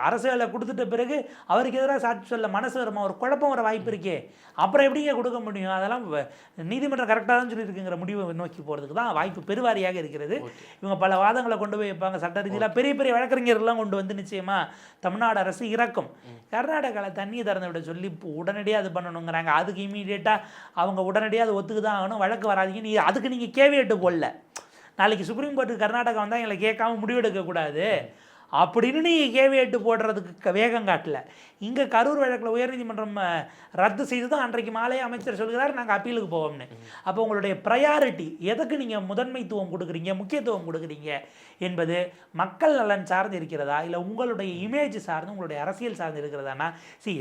அரசு வேலை கொடுத்துட்ட பிறகு அவருக்கு எதிராக சாட்சி சொல்ல மனசு வருமா? ஒரு குழப்பம் வர வாய்ப்பு இருக்கே, அப்புறம் எப்படிங்க கொடுக்க முடியும்? அதெல்லாம் நீதிமன்றம் கரெக்டாக தான் சொல்லியிருக்குங்கிற முடிவை நோக்கி போகிறதுக்கு தான் வாய்ப்பு பெருவாரியாக இருக்கிறது. இவங்க பல வாதங்களை கொண்டு போய் வைப்பாங்க, சட்ட ரீதியில் பெரிய பெரிய வழக்கறிஞர்கள்லாம் கொண்டு வந்து நிச்சயமாக தமிழ்நாடு அரசு இறக்கும். கர்நாடகாவில் தண்ணியை திறந்து விட சொல்லி உடனடியாக அது பண்ணணுங்கிறாங்க. அதுக்கு இமீடியட்டாக அவங்க உடனடியாக அது ஒத்துக்கு தான் ஆகணும், வழக்கு வராதிங்க. அதுக்கு நீங்கள் கேவியேட்டு போடல. நாளைக்கு சுப்ரீம் கோர்ட்டுக்கு கர்நாடகா வந்தால் எங்களை கேட்காம முடிவெடுக்கக்கூடாது அப்படின்னு நீங்கள் கேவியேட்டு போடுறதுக்கு வேகம் காட்டல. இங்கே கரூர் வழக்கில் உயர்நீதிமன்றம் ரத்து செய்து தான் அன்றைக்கு மாலை அமைச்சர் சொல்கிறார் நாங்கள் அப்பீலுக்கு போவோம்னு. அப்போ உங்களுடைய ப்ரையாரிட்டி எதுக்கு நீங்கள் முதன்மைத்துவம் கொடுக்குறீங்க, முக்கியத்துவம் கொடுக்குறீங்க என்பது மக்கள் நலன் சார்ந்து இருக்கிறதா, இல்லை உங்களுடைய இமேஜ் சார்ந்து, உங்களுடைய அரசியல் சார்ந்து இருக்கிறதானா?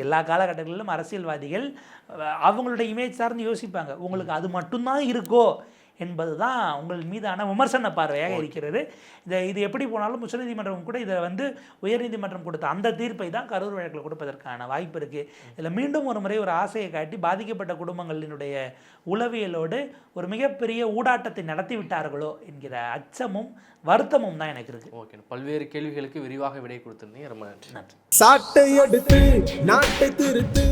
எல்லா காலகட்டங்களிலும் அரசியல்வாதிகள் அவங்களுடைய இமேஜ் சார்ந்து யோசிப்பாங்க. உங்களுக்கு அது மட்டும்தான் இருக்கோ என்பது தான் உங்கள் மீதான விமர்சன பார்வையாக இருக்கிறது. இது எப்படி போனாலும் உச்சநீதிமன்றம் கூட இதை வந்து உயர்நீதிமன்றம் கொடுத்த அந்த தீர்ப்பை தான் கரூர் வழக்கில் கொடுப்பதற்கான வாய்ப்பு இருக்குது. இதில் மீண்டும் ஒரு முறை ஒரு ஆசையை காட்டி பாதிக்கப்பட்ட குடும்பங்களினுடைய உளவியலோடு ஒரு மிகப்பெரிய ஊடாட்டத்தை நடத்தி விட்டார்களோ என்கிற அச்சமும் வருத்தமும் தான் எனக்கு இருக்குது. ஓகே, பல்வேறு கேள்விகளுக்கு விரிவாக விடை கொடுத்துருந்தீங்க, ரொம்ப நன்றி. சாட்டை எடுத்து நாட்டை திருத்து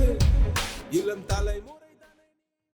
இளம் தலைமுறை.